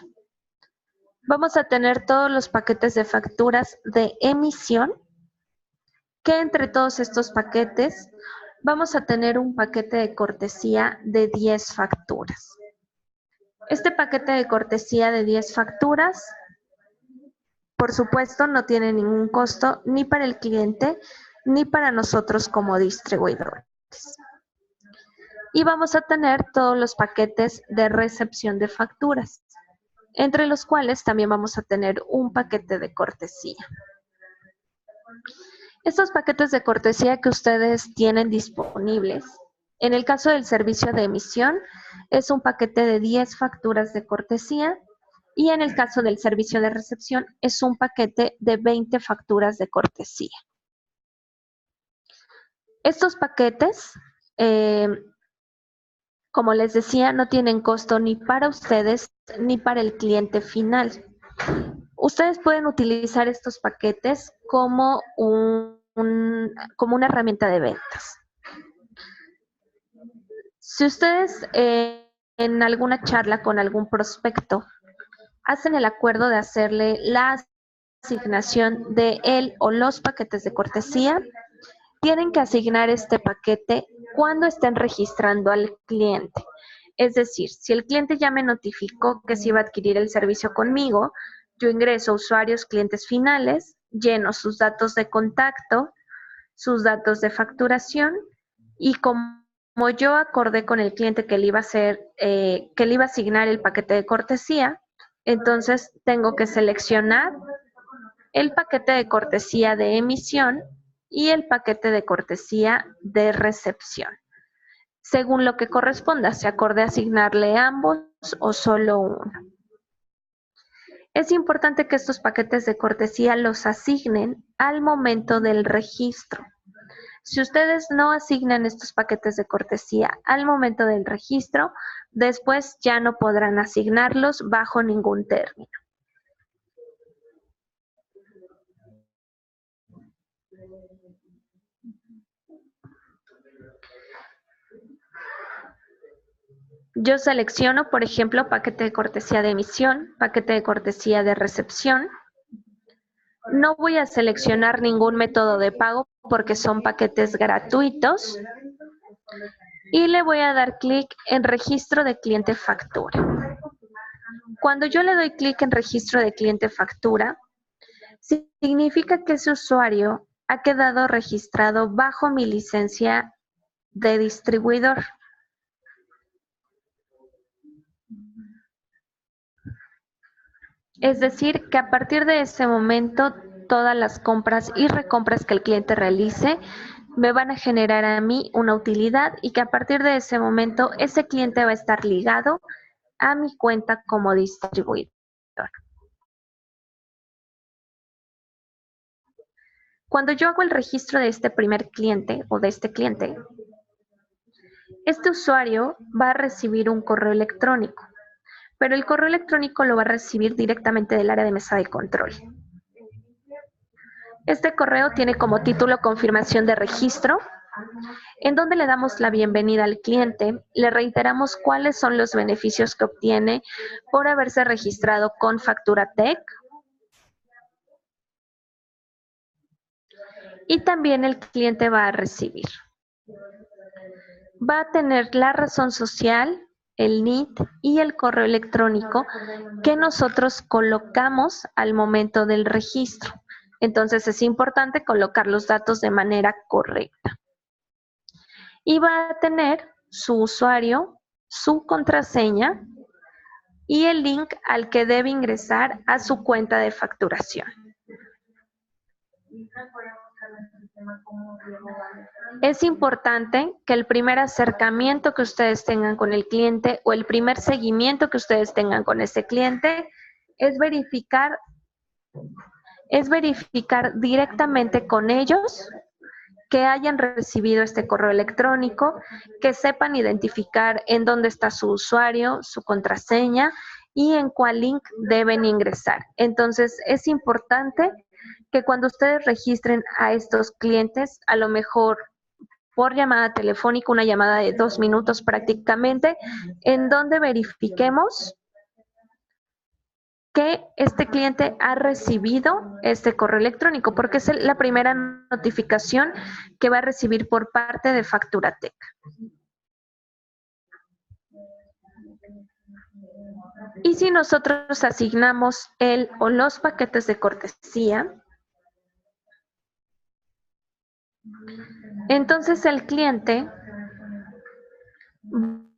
Vamos a tener todos los paquetes de facturas de emisión, que entre todos estos paquetes vamos a tener un paquete de cortesía de 10 facturas. Este paquete de cortesía de 10 facturas, por supuesto, no tiene ningún costo ni para el cliente ni para nosotros como distribuidores. Y vamos a tener todos los paquetes de recepción de facturas, entre los cuales también vamos a tener un paquete de cortesía. Estos paquetes de cortesía que ustedes tienen disponibles, en el caso del servicio de emisión, es un paquete de 10 facturas de cortesía, y en el caso del servicio de recepción es un paquete de 20 facturas de cortesía. Estos paquetes, como les decía, no tienen costo ni para ustedes ni para el cliente final. Ustedes pueden utilizar estos paquetes como una herramienta de ventas. Si ustedes en alguna charla con algún prospecto hacen el acuerdo de hacerle la asignación de él o los paquetes de cortesía, tienen que asignar este paquete cuando estén registrando al cliente. Es decir, si el cliente ya me notificó que se iba a adquirir el servicio conmigo, yo ingreso usuarios, clientes finales, lleno sus datos de contacto, sus datos de facturación, y como yo acordé con el cliente que le iba a asignar el paquete de cortesía, entonces tengo que seleccionar el paquete de cortesía de emisión y el paquete de cortesía de recepción, según lo que corresponda, se acorde asignarle ambos o solo uno. Es importante que estos paquetes de cortesía los asignen al momento del registro. Si ustedes no asignan estos paquetes de cortesía al momento del registro, después ya no podrán asignarlos bajo ningún término. Yo selecciono, por ejemplo, paquete de cortesía de emisión, paquete de cortesía de recepción. No voy a seleccionar ningún método de pago porque son paquetes gratuitos. Y le voy a dar clic en registro de cliente factura. Cuando yo le doy clic en registro de cliente factura, significa que ese usuario ha quedado registrado bajo mi licencia de distribuidor. Es decir, que a partir de ese momento, todas las compras y recompras que el cliente realice me van a generar a mí una utilidad y que a partir de ese momento ese cliente va a estar ligado a mi cuenta como distribuidor. Cuando yo hago el registro de este primer cliente o de este cliente, este usuario va a recibir un correo electrónico, pero el correo electrónico lo va a recibir directamente del área de mesa de control. Este correo tiene como título confirmación de registro, en donde le damos la bienvenida al cliente, le reiteramos cuáles son los beneficios que obtiene por haberse registrado con FacturaTech y también el cliente va a recibir. Va a tener la razón social, el NIT y el correo electrónico que nosotros colocamos al momento del registro. Entonces es importante colocar los datos de manera correcta. Y va a tener su usuario, su contraseña y el link al que debe ingresar a su cuenta de facturación. Es importante que el primer acercamiento que ustedes tengan con el cliente o el primer seguimiento que ustedes tengan con ese cliente es verificar directamente con ellos que hayan recibido este correo electrónico, que sepan identificar en dónde está su usuario, su contraseña y en cuál link deben ingresar. Entonces, es importante que cuando ustedes registren a estos clientes, a lo mejor por llamada telefónica, una llamada de 2 minutos prácticamente, en donde verifiquemos que este cliente ha recibido este correo electrónico, porque es la primera notificación que va a recibir por parte de FacturaTech. Y si nosotros asignamos el o los paquetes de cortesía, entonces el cliente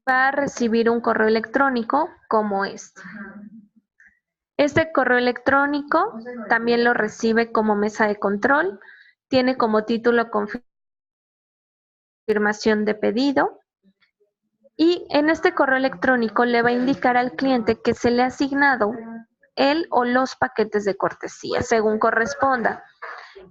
va a recibir un correo electrónico como este. Este correo electrónico también lo recibe como mesa de control, tiene como título confirmación de pedido y en este correo electrónico le va a indicar al cliente que se le ha asignado el o los paquetes de cortesía, según corresponda.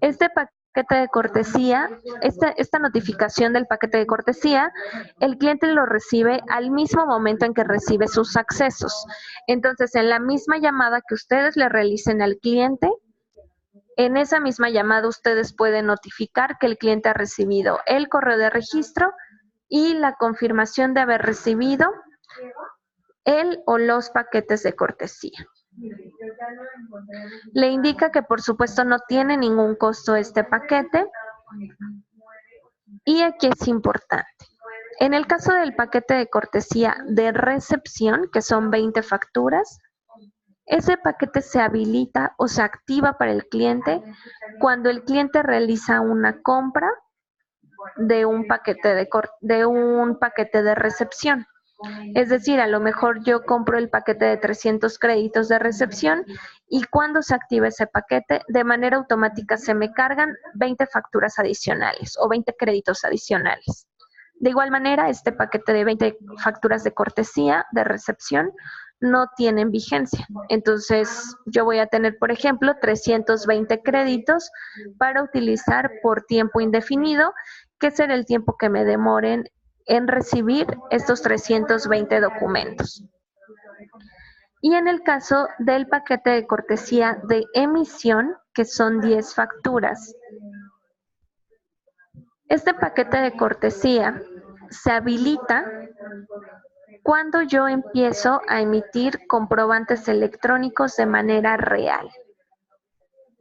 Este paquete de cortesía, esta notificación del paquete de cortesía, el cliente lo recibe al mismo momento en que recibe sus accesos. Entonces, en la misma llamada que ustedes le realicen al cliente, en esa misma llamada ustedes pueden notificar que el cliente ha recibido el correo de registro y la confirmación de haber recibido el o los paquetes de cortesía. Le indica que por supuesto no tiene ningún costo este paquete y aquí es importante. En el caso del paquete de cortesía de recepción, que son 20 facturas, ese paquete se habilita o se activa para el cliente cuando el cliente realiza una compra de un paquete de recepción. Es decir, a lo mejor yo compro el paquete de 300 créditos de recepción y cuando se activa ese paquete, de manera automática se me cargan 20 facturas adicionales o 20 créditos adicionales. De igual manera, este paquete de 20 facturas de cortesía de recepción no tienen vigencia. Entonces, yo voy a tener, por ejemplo, 320 créditos para utilizar por tiempo indefinido, que será el tiempo que me demoren en recibir estos 320 documentos. Y en el caso del paquete de cortesía de emisión, que son 10 facturas, este paquete de cortesía se habilita cuando yo empiezo a emitir comprobantes electrónicos de manera real.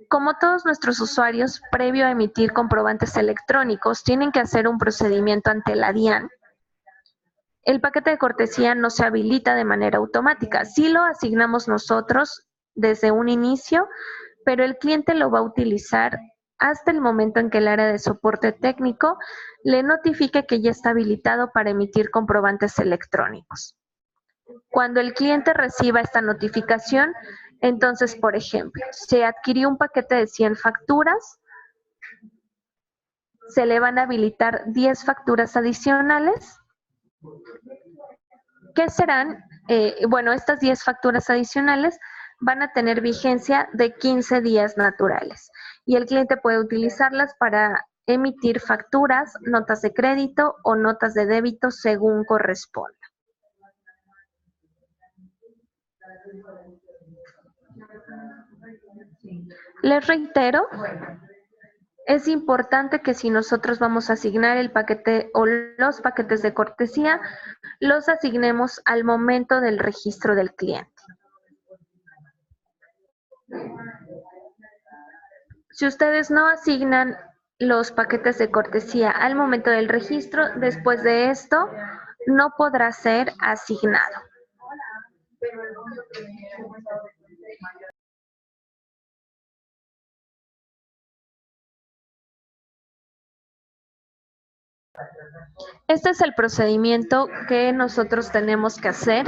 Como todos nuestros usuarios, previo a emitir comprobantes electrónicos, tienen que hacer un procedimiento ante la DIAN, El paquete de cortesía no se habilita de manera automática. Sí lo asignamos nosotros desde un inicio, pero el cliente lo va a utilizar hasta el momento en que el área de soporte técnico le notifique que ya está habilitado para emitir comprobantes electrónicos. Cuando el cliente reciba esta notificación, entonces, por ejemplo, se adquirió un paquete de 100 facturas, se le van a habilitar 10 facturas adicionales, que serán, bueno, estas 10 facturas adicionales van a tener vigencia de 15 días naturales y el cliente puede utilizarlas para emitir facturas, notas de crédito o notas de débito según corresponda. Les reitero, es importante que si nosotros vamos a asignar el paquete o los paquetes de cortesía, los asignemos al momento del registro del cliente. Si ustedes no asignan los paquetes de cortesía al momento del registro, después de esto no podrá ser asignado. Este es el procedimiento que nosotros tenemos que hacer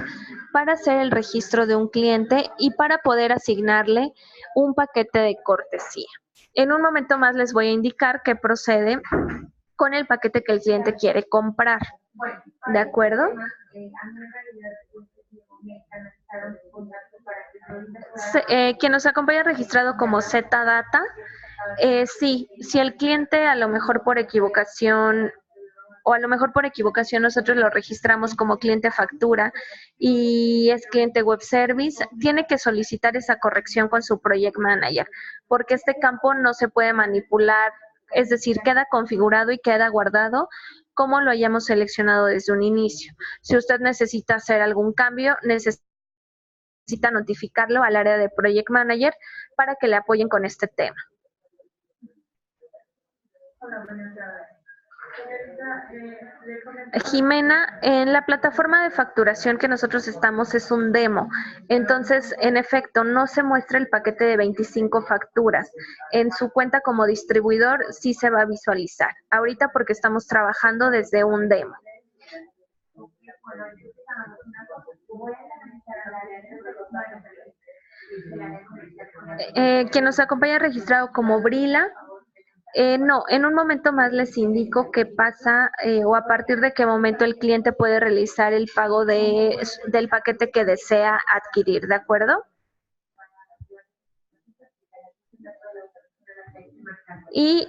para hacer el registro de un cliente y para poder asignarle un paquete de cortesía. En un momento más les voy a indicar qué procede con el paquete que el cliente quiere comprar. ¿De acuerdo? Quien nos acompaña registrado como Zdata, sí, si el cliente a lo mejor por equivocación o a lo mejor por equivocación nosotros lo registramos como cliente factura y es cliente web service, tiene que solicitar esa corrección con su project manager, porque este campo no se puede manipular, es decir, queda configurado y queda guardado como lo hayamos seleccionado desde un inicio. Si usted necesita hacer algún cambio, necesita notificarlo al área de project manager para que le apoyen con este tema. Jimena, en la plataforma de facturación que nosotros estamos es un demo, entonces en efecto no se muestra el paquete de 25 facturas. En su cuenta como distribuidor sí se va a visualizar, ahorita porque estamos trabajando desde un demo. Quien nos acompaña registrado como Brila. No, en un momento más les indico qué pasa o a partir de qué momento el cliente puede realizar el pago del paquete que desea adquirir, ¿de acuerdo? Y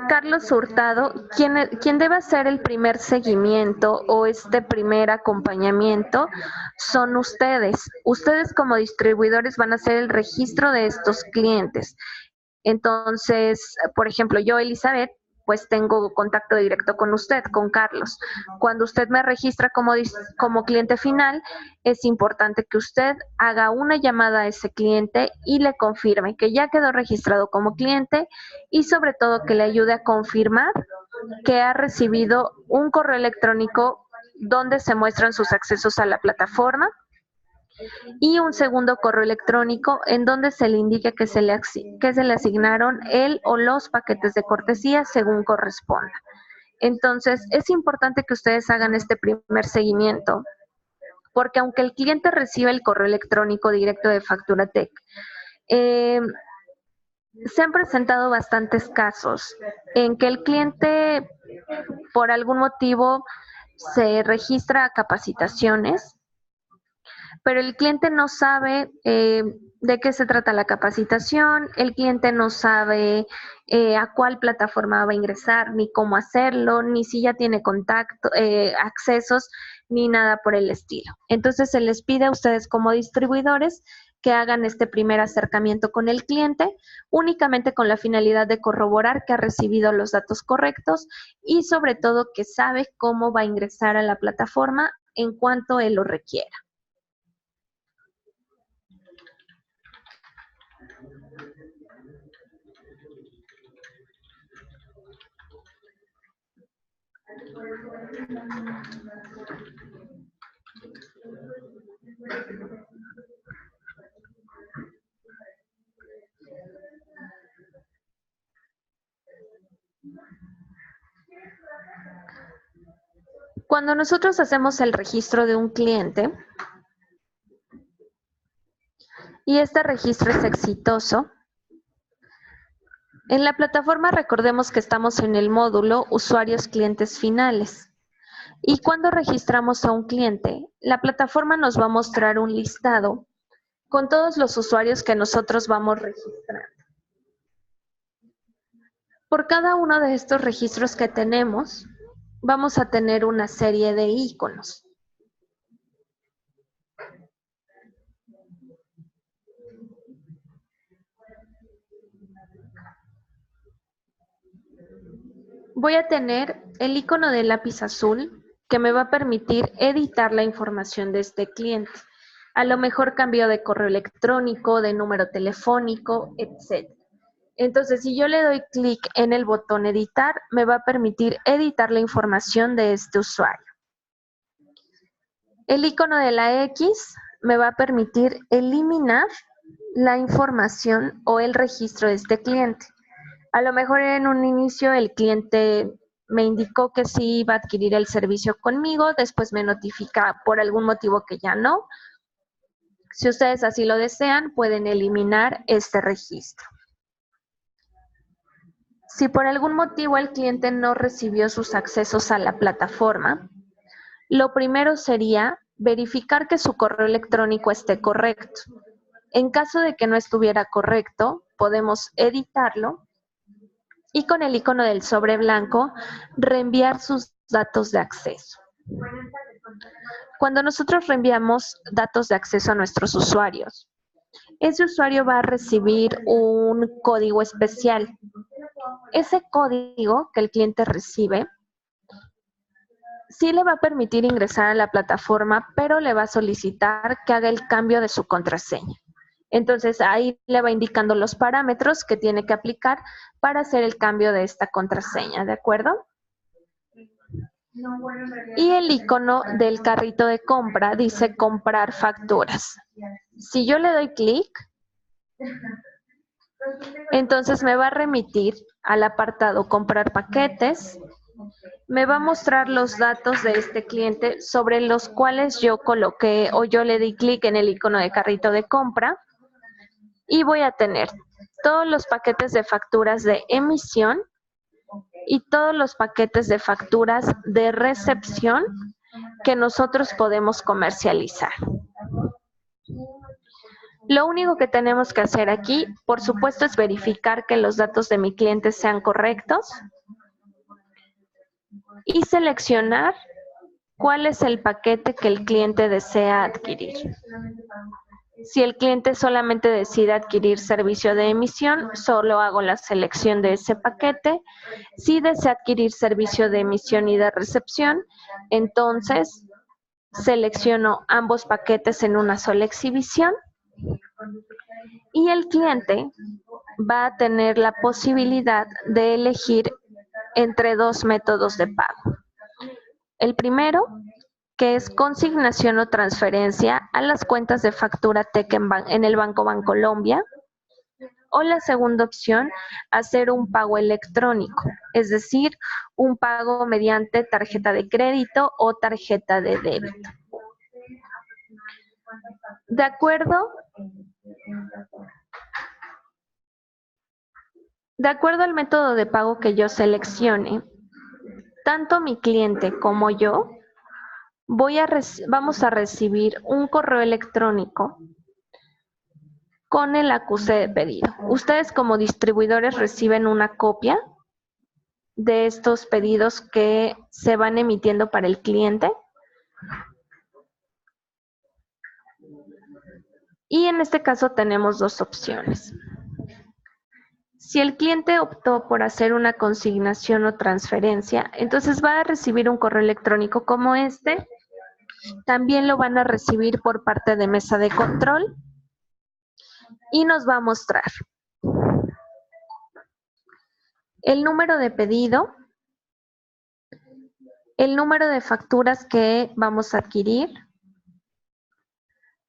Carlos Hurtado, quien debe hacer el primer seguimiento o este primer acompañamiento son ustedes. Ustedes como distribuidores van a hacer el registro de estos clientes. Entonces, por ejemplo, yo, Elizabeth, pues tengo contacto directo con usted, con Carlos. Cuando usted me registra como cliente final, es importante que usted haga una llamada a ese cliente y le confirme que ya quedó registrado como cliente y sobre todo que le ayude a confirmar que ha recibido un correo electrónico donde se muestran sus accesos a la plataforma y un segundo correo electrónico en donde se le indique que se le asignaron el o los paquetes de cortesía según corresponda. Entonces, es importante que ustedes hagan este primer seguimiento, porque aunque el cliente reciba el correo electrónico directo de Facturatec, se han presentado bastantes casos en que el cliente, por algún motivo, se registra a capacitaciones, pero el cliente no sabe de qué se trata la capacitación, el cliente no sabe a cuál plataforma va a ingresar, ni cómo hacerlo, ni si ya tiene contacto, accesos, ni nada por el estilo. Entonces se les pide a ustedes como distribuidores que hagan este primer acercamiento con el cliente, únicamente con la finalidad de corroborar que ha recibido los datos correctos y sobre todo que sabe cómo va a ingresar a la plataforma en cuanto él lo requiera. Cuando nosotros hacemos el registro de un cliente y este registro es exitoso, en la plataforma recordemos que estamos en el módulo Usuarios Clientes Finales. Y cuando registramos a un cliente, la plataforma nos va a mostrar un listado con todos los usuarios que nosotros vamos registrando. Por cada uno de estos registros que tenemos, vamos a tener una serie de iconos. Voy a tener el icono del lápiz azul que me va a permitir editar la información de este cliente. A lo mejor cambio de correo electrónico, de número telefónico, etc. Entonces, si yo le doy clic en el botón editar, me va a permitir editar la información de este usuario. El icono de la X me va a permitir eliminar la información o el registro de este cliente. A lo mejor en un inicio el cliente me indicó que sí iba a adquirir el servicio conmigo, después me notifica por algún motivo que ya no. Si ustedes así lo desean, pueden eliminar este registro. Si por algún motivo el cliente no recibió sus accesos a la plataforma, lo primero sería verificar que su correo electrónico esté correcto. En caso de que no estuviera correcto, podemos editarlo y con el icono del sobre blanco reenviar sus datos de acceso. Cuando nosotros reenviamos datos de acceso a nuestros usuarios, ese usuario va a recibir un código especial. Ese código que el cliente recibe sí le va a permitir ingresar a la plataforma, pero le va a solicitar que haga el cambio de su contraseña. Entonces ahí le va indicando los parámetros que tiene que aplicar para hacer el cambio de esta contraseña, ¿de acuerdo? Y el icono del carrito de compra dice comprar facturas. Si yo le doy clic, entonces me va a remitir al apartado comprar paquetes. Me va a mostrar los datos de este cliente sobre los cuales yo coloqué o yo le di clic en el icono de carrito de compra. Y voy a tener todos los paquetes de facturas de emisión y todos los paquetes de facturas de recepción que nosotros podemos comercializar. Lo único que tenemos que hacer aquí, por supuesto, es verificar que los datos de mi cliente sean correctos y seleccionar cuál es el paquete que el cliente desea adquirir. Si el cliente solamente decide adquirir servicio de emisión, solo hago la selección de ese paquete. Si desea adquirir servicio de emisión y de recepción, entonces selecciono ambos paquetes en una sola exhibición y el cliente va a tener la posibilidad de elegir entre dos métodos de pago. El primero, que es consignación o transferencia a las cuentas de factura TEC en el Banco Bancolombia. O la segunda opción, hacer un pago electrónico, es decir, un pago mediante tarjeta de crédito o tarjeta de débito. De acuerdo al método de pago que yo seleccione, tanto mi cliente como yo vamos a recibir un correo electrónico con el acuse de pedido. Ustedes como distribuidores reciben una copia de estos pedidos que se van emitiendo para el cliente. Y en este caso tenemos dos opciones. Si el cliente optó por hacer una consignación o transferencia, entonces va a recibir un correo electrónico como este. También lo van a recibir por parte de mesa de control y nos va a mostrar el número de pedido, el número de facturas que vamos a adquirir,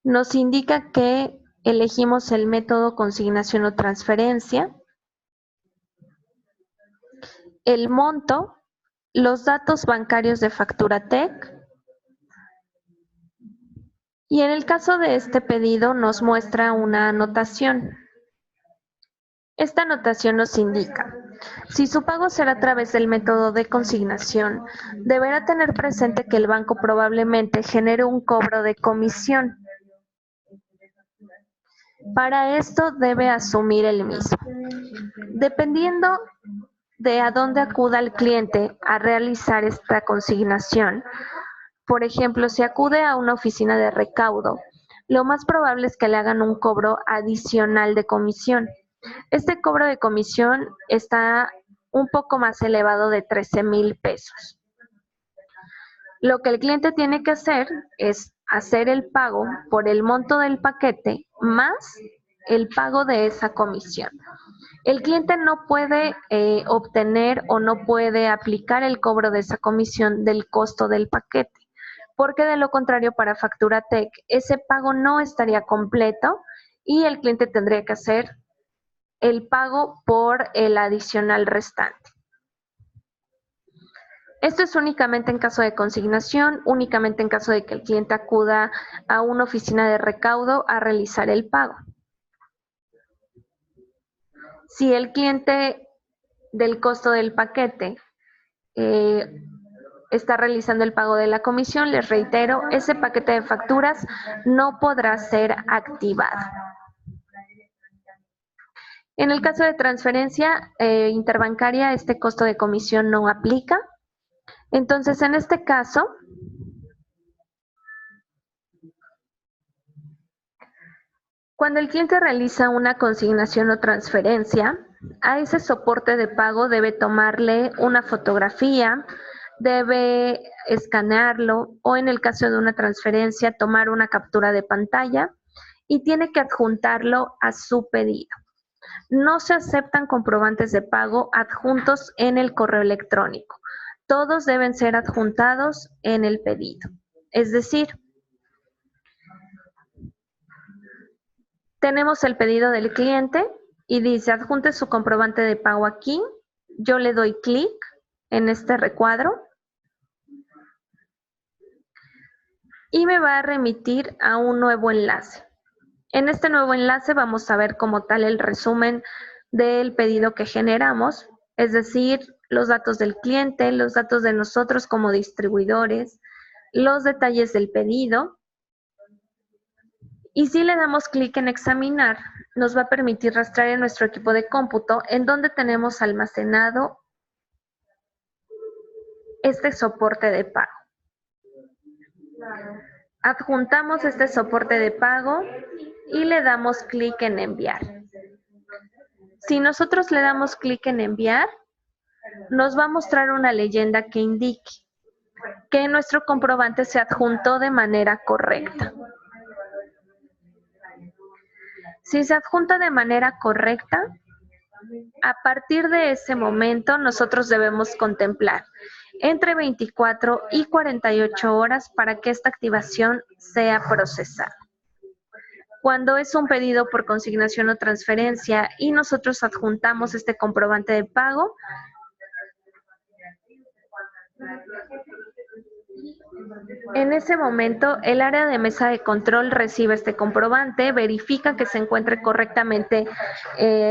nos indica que elegimos el método consignación o transferencia, el monto los datos bancarios de FacturaTech. Y en el caso de este pedido nos muestra una anotación. Esta anotación nos indica: si su pago será a través del método de consignación, deberá tener presente que el banco probablemente genere un cobro de comisión. Para esto debe asumir el mismo. Dependiendo de a dónde acuda el cliente a realizar esta consignación, por ejemplo, si acude a una oficina de recaudo, lo más probable es que le hagan un cobro adicional de comisión. Este cobro de comisión está un poco más elevado de 13,000 pesos. Lo que el cliente tiene que hacer es hacer el pago por el monto del paquete más el pago de esa comisión. El cliente no puede obtener o no puede aplicar el cobro de esa comisión del costo del paquete, porque de lo contrario para FacturaTech ese pago no estaría completo y el cliente tendría que hacer el pago por el adicional restante. Esto es únicamente en caso de consignación, únicamente en caso de que el cliente acuda a una oficina de recaudo a realizar el pago. Si el cliente del costo del paquete está realizando el pago de la comisión, les reitero, ese paquete de facturas no podrá ser activado. En el caso de transferencia interbancaria, este costo de comisión no aplica. Entonces, en este caso, cuando el cliente realiza una consignación o transferencia, a ese soporte de pago debe tomarle una fotografía, debe escanearlo o en el caso de una transferencia tomar una captura de pantalla y tiene que adjuntarlo a su pedido. No se aceptan comprobantes de pago adjuntos en el correo electrónico. Todos deben ser adjuntados en el pedido. Es decir, tenemos el pedido del cliente y dice adjunte su comprobante de pago aquí. Yo le doy clic en este recuadro y me va a remitir a un nuevo enlace. En este nuevo enlace vamos a ver como tal el resumen del pedido que generamos, es decir, los datos del cliente, los datos de nosotros como distribuidores, los detalles del pedido. Y si le damos clic en examinar, nos va a permitir rastrear en nuestro equipo de cómputo en donde tenemos almacenado este soporte de pago. Adjuntamos este soporte de pago y le damos clic en enviar. Si nosotros le damos clic en enviar, nos va a mostrar una leyenda que indique que nuestro comprobante se adjuntó de manera correcta. Si se adjunta de manera correcta, a partir de ese momento nosotros debemos contemplar entre 24 y 48 horas para que esta activación sea procesada. Cuando es un pedido por consignación o transferencia y nosotros adjuntamos este comprobante de pago, en ese momento el área de mesa de control recibe este comprobante, verifica que se encuentre correctamente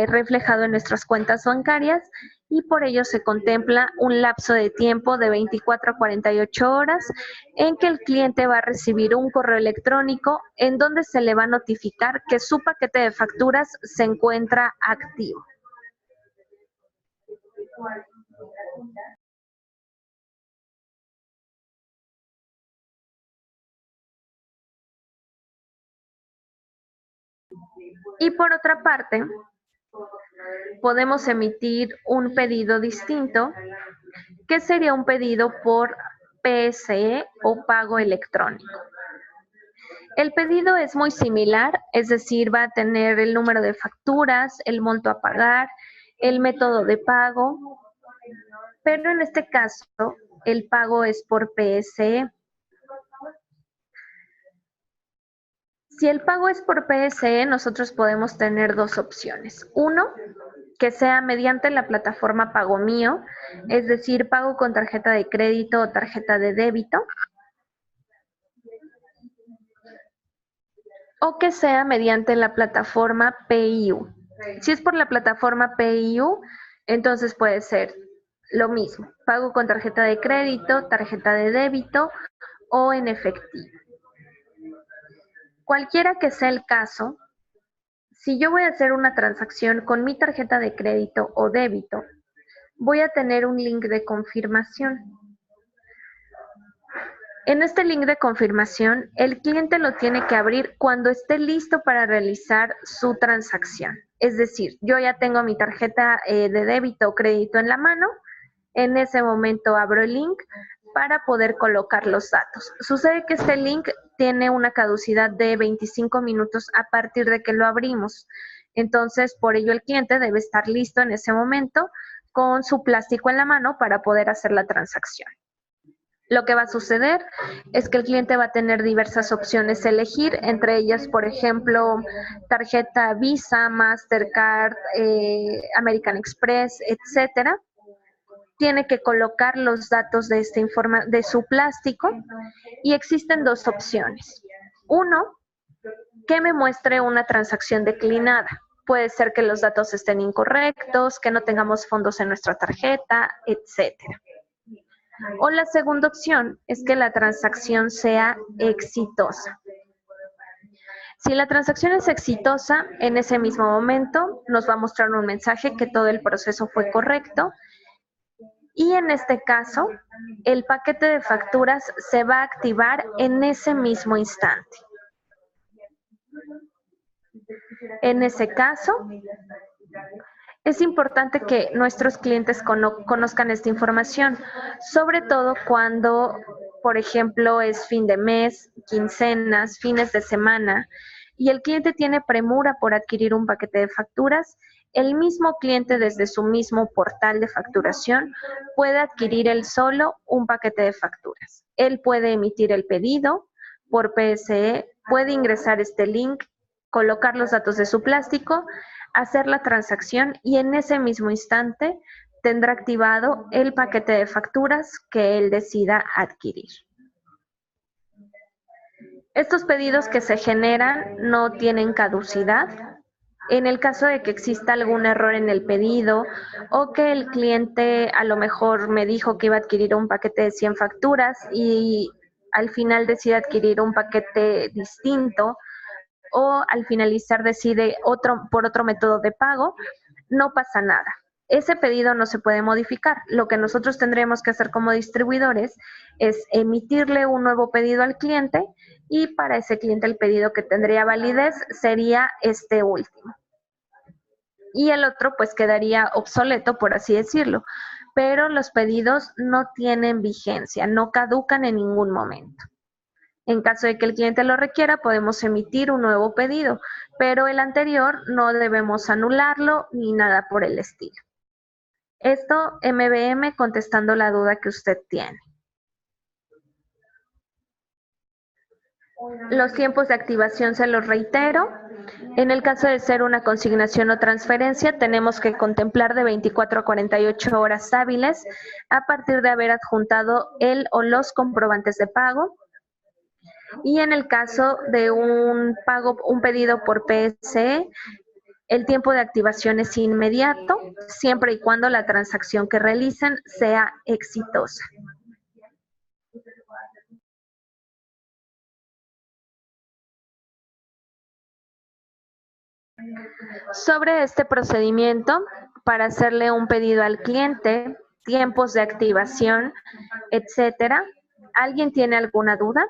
reflejado en nuestras cuentas bancarias y por ello se contempla un lapso de tiempo de 24 a 48 horas en que el cliente va a recibir un correo electrónico en donde se le va a notificar que su paquete de facturas se encuentra activo. Y por otra parte, podemos emitir un pedido distinto, que sería un pedido por PSE o pago electrónico. El pedido es muy similar, es decir, va a tener el número de facturas, el monto a pagar, el método de pago, pero en este caso el pago es por PSE. Si el pago es por PSE, nosotros podemos tener dos opciones. Uno, que sea mediante la plataforma Pago Mío, es decir, pago con tarjeta de crédito o tarjeta de débito, o que sea mediante la plataforma PayU. Si es por la plataforma PayU, entonces puede ser lo mismo, pago con tarjeta de crédito, tarjeta de débito o en efectivo. Cualquiera que sea el caso, si yo voy a hacer una transacción con mi tarjeta de crédito o débito, voy a tener un link de confirmación. En este link de confirmación, el cliente lo tiene que abrir cuando esté listo para realizar su transacción. Es decir, yo ya tengo mi tarjeta de débito o crédito en la mano, en ese momento abro el link para poder colocar los datos. Sucede que este link tiene una caducidad de 25 minutos a partir de que lo abrimos. Entonces, por ello el cliente debe estar listo en ese momento con su plástico en la mano para poder hacer la transacción. Lo que va a suceder es que el cliente va a tener diversas opciones a elegir, entre ellas, por ejemplo, tarjeta Visa, Mastercard, American Express, etcétera. Tiene que colocar los datos de de su plástico y existen dos opciones. Uno, que me muestre una transacción declinada. Puede ser que los datos estén incorrectos, que no tengamos fondos en nuestra tarjeta, etcétera. O la segunda opción es que la transacción sea exitosa. Si la transacción es exitosa, en ese mismo momento nos va a mostrar un mensaje que todo el proceso fue correcto y en este caso el paquete de facturas se va a activar en ese mismo instante. En ese caso, es importante que nuestros clientes conozcan esta información, sobre todo cuando, por ejemplo, es fin de mes, quincenas, fines de semana, y el cliente tiene premura por adquirir un paquete de facturas. El mismo cliente desde su mismo portal de facturación puede adquirir él solo un paquete de facturas. Él puede emitir el pedido por PSE, puede ingresar este link, colocar los datos de su plástico, hacer la transacción y en ese mismo instante tendrá activado el paquete de facturas que él decida adquirir. Estos pedidos que se generan no tienen caducidad. En el caso de que exista algún error en el pedido o que el cliente a lo mejor me dijo que iba a adquirir un paquete de 100 facturas y al final decide adquirir un paquete distinto, o al finalizar decide por otro método de pago, no pasa nada. Ese pedido no se puede modificar. Lo que nosotros tendremos que hacer como distribuidores es emitirle un nuevo pedido al cliente y para ese cliente el pedido que tendría validez sería este último. Y el otro pues quedaría obsoleto, por así decirlo. Pero los pedidos no tienen vigencia, no caducan en ningún momento. En caso de que el cliente lo requiera, podemos emitir un nuevo pedido, pero el anterior no debemos anularlo ni nada por el estilo. Esto, MBM, contestando la duda que usted tiene. Los tiempos de activación se los reitero. En el caso de ser una consignación o transferencia, tenemos que contemplar de 24 a 48 horas hábiles a partir de haber adjuntado el o los comprobantes de pago. Y en el caso de un pedido por PSE, el tiempo de activación es inmediato, siempre y cuando la transacción que realicen sea exitosa. Sobre este procedimiento, para hacerle un pedido al cliente, tiempos de activación, etcétera, ¿alguien tiene alguna duda?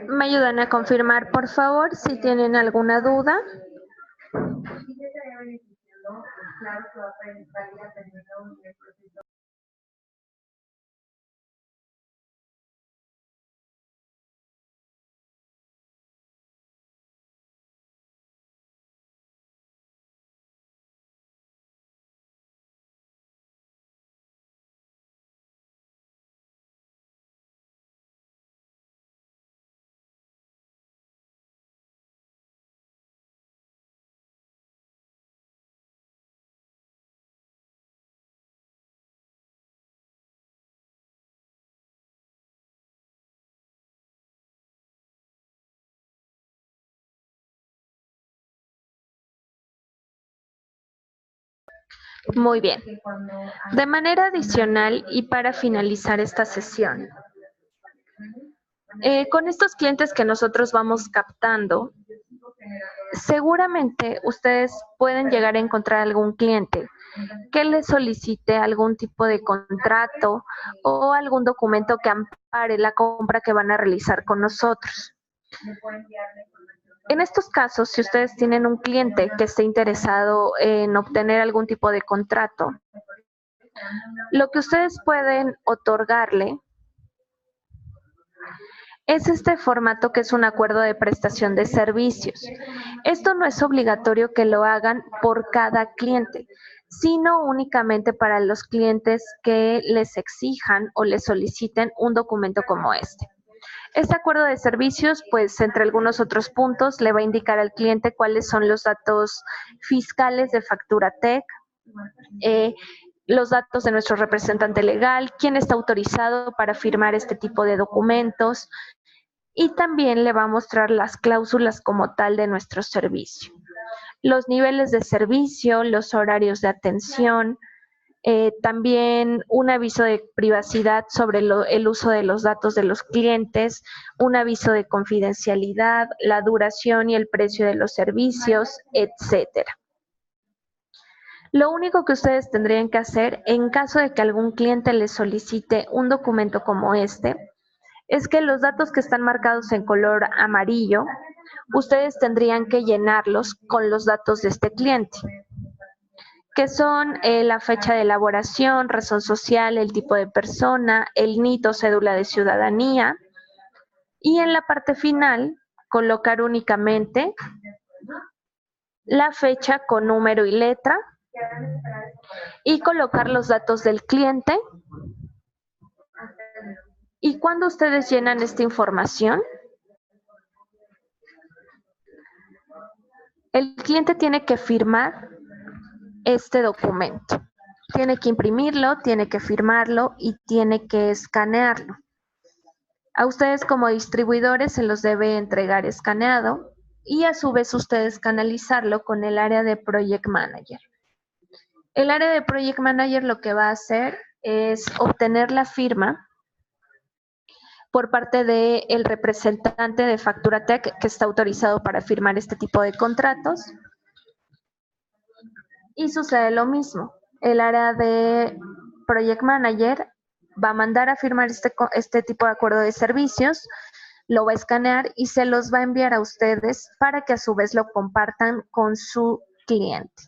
¿Me ayudan a confirmar, por favor, si tienen alguna duda? Muy bien. De manera adicional y para finalizar esta sesión, con estos clientes que nosotros vamos captando, seguramente ustedes pueden llegar a encontrar algún cliente que les solicite algún tipo de contrato o algún documento que ampare la compra que van a realizar con nosotros. En estos casos, si ustedes tienen un cliente que esté interesado en obtener algún tipo de contrato, lo que ustedes pueden otorgarle es este formato que es un acuerdo de prestación de servicios. Esto no es obligatorio que lo hagan por cada cliente, sino únicamente para los clientes que les exijan o les soliciten un documento como este. Este acuerdo de servicios, pues entre algunos otros puntos, le va a indicar al cliente cuáles son los datos fiscales de FacturaTech, los datos de nuestro representante legal, quién está autorizado para firmar este tipo de documentos, y también le va a mostrar las cláusulas como tal de nuestro servicio, los niveles de servicio, los horarios de atención, también un aviso de privacidad sobre el uso de los datos de los clientes, un aviso de confidencialidad, la duración y el precio de los servicios, etcétera. Lo único que ustedes tendrían que hacer en caso de que algún cliente les solicite un documento como este es que los datos que están marcados en color amarillo, ustedes tendrían que llenarlos con los datos de este cliente, que son la fecha de elaboración, razón social, el tipo de persona, el NIT o cédula de ciudadanía, y en la parte final colocar únicamente la fecha con número y letra y colocar los datos del cliente. Y cuando ustedes llenan esta información, el cliente tiene que firmar este documento. Tiene que imprimirlo, tiene que firmarlo y tiene que escanearlo. A ustedes como distribuidores se los debe entregar escaneado y a su vez ustedes canalizarlo con el área de Project Manager. El área de Project Manager lo que va a hacer es obtener la firma por parte del representante de FacturaTech que está autorizado para firmar este tipo de contratos. Y sucede lo mismo. El área de Project Manager va a mandar a firmar este tipo de acuerdo de servicios, lo va a escanear y se los va a enviar a ustedes para que a su vez lo compartan con su cliente.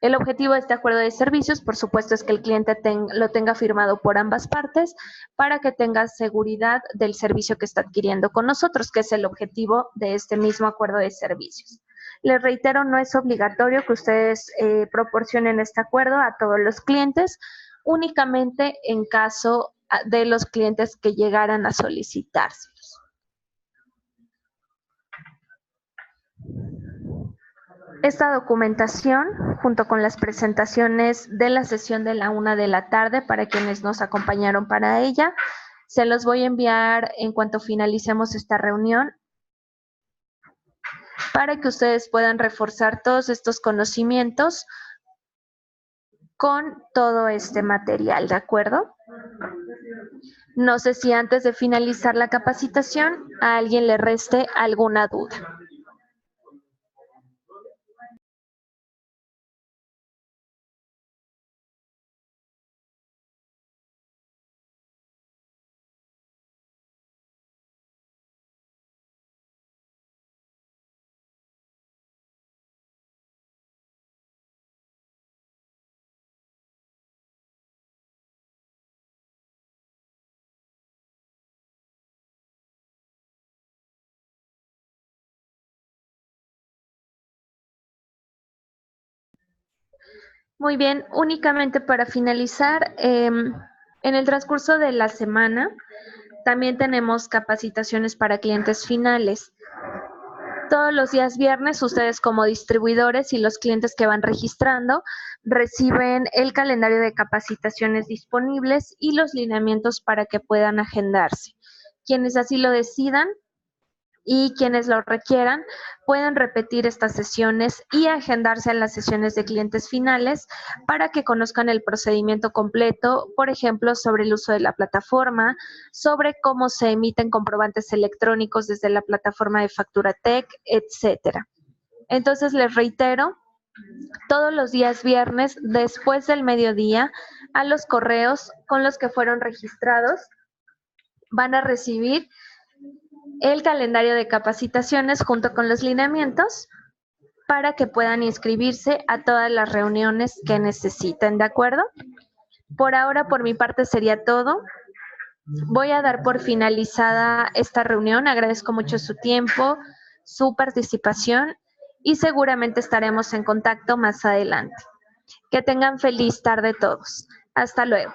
El objetivo de este acuerdo de servicios, por supuesto, es que el cliente lo tenga firmado por ambas partes para que tenga seguridad del servicio que está adquiriendo con nosotros, que es el objetivo de este mismo acuerdo de servicios. Les reitero, no es obligatorio que ustedes proporcionen este acuerdo a todos los clientes, únicamente en caso de los clientes que llegaran a solicitárselos. Esta documentación, junto con las presentaciones de la sesión de la 1 de la tarde para quienes nos acompañaron para ella, se los voy a enviar en cuanto finalicemos esta reunión para que ustedes puedan reforzar todos estos conocimientos con todo este material, ¿de acuerdo? No sé si antes de finalizar la capacitación a alguien le reste alguna duda. Muy bien, únicamente para finalizar, en el transcurso de la semana también tenemos capacitaciones para clientes finales. Todos los días viernes, ustedes como distribuidores y los clientes que van registrando reciben el calendario de capacitaciones disponibles y los lineamientos para que puedan agendarse. Quienes así lo decidan y quienes lo requieran pueden repetir estas sesiones y agendarse a las sesiones de clientes finales para que conozcan el procedimiento completo, por ejemplo, sobre el uso de la plataforma, sobre cómo se emiten comprobantes electrónicos desde la plataforma de Facturatec, etcétera. Entonces les reitero, todos los días viernes después del mediodía a los correos con los que fueron registrados van a recibir el calendario de capacitaciones junto con los lineamientos para que puedan inscribirse a todas las reuniones que necesiten, ¿de acuerdo? Por ahora, por mi parte, sería todo. Voy a dar por finalizada esta reunión. Agradezco mucho su tiempo, su participación y seguramente estaremos en contacto más adelante. Que tengan feliz tarde todos. Hasta luego.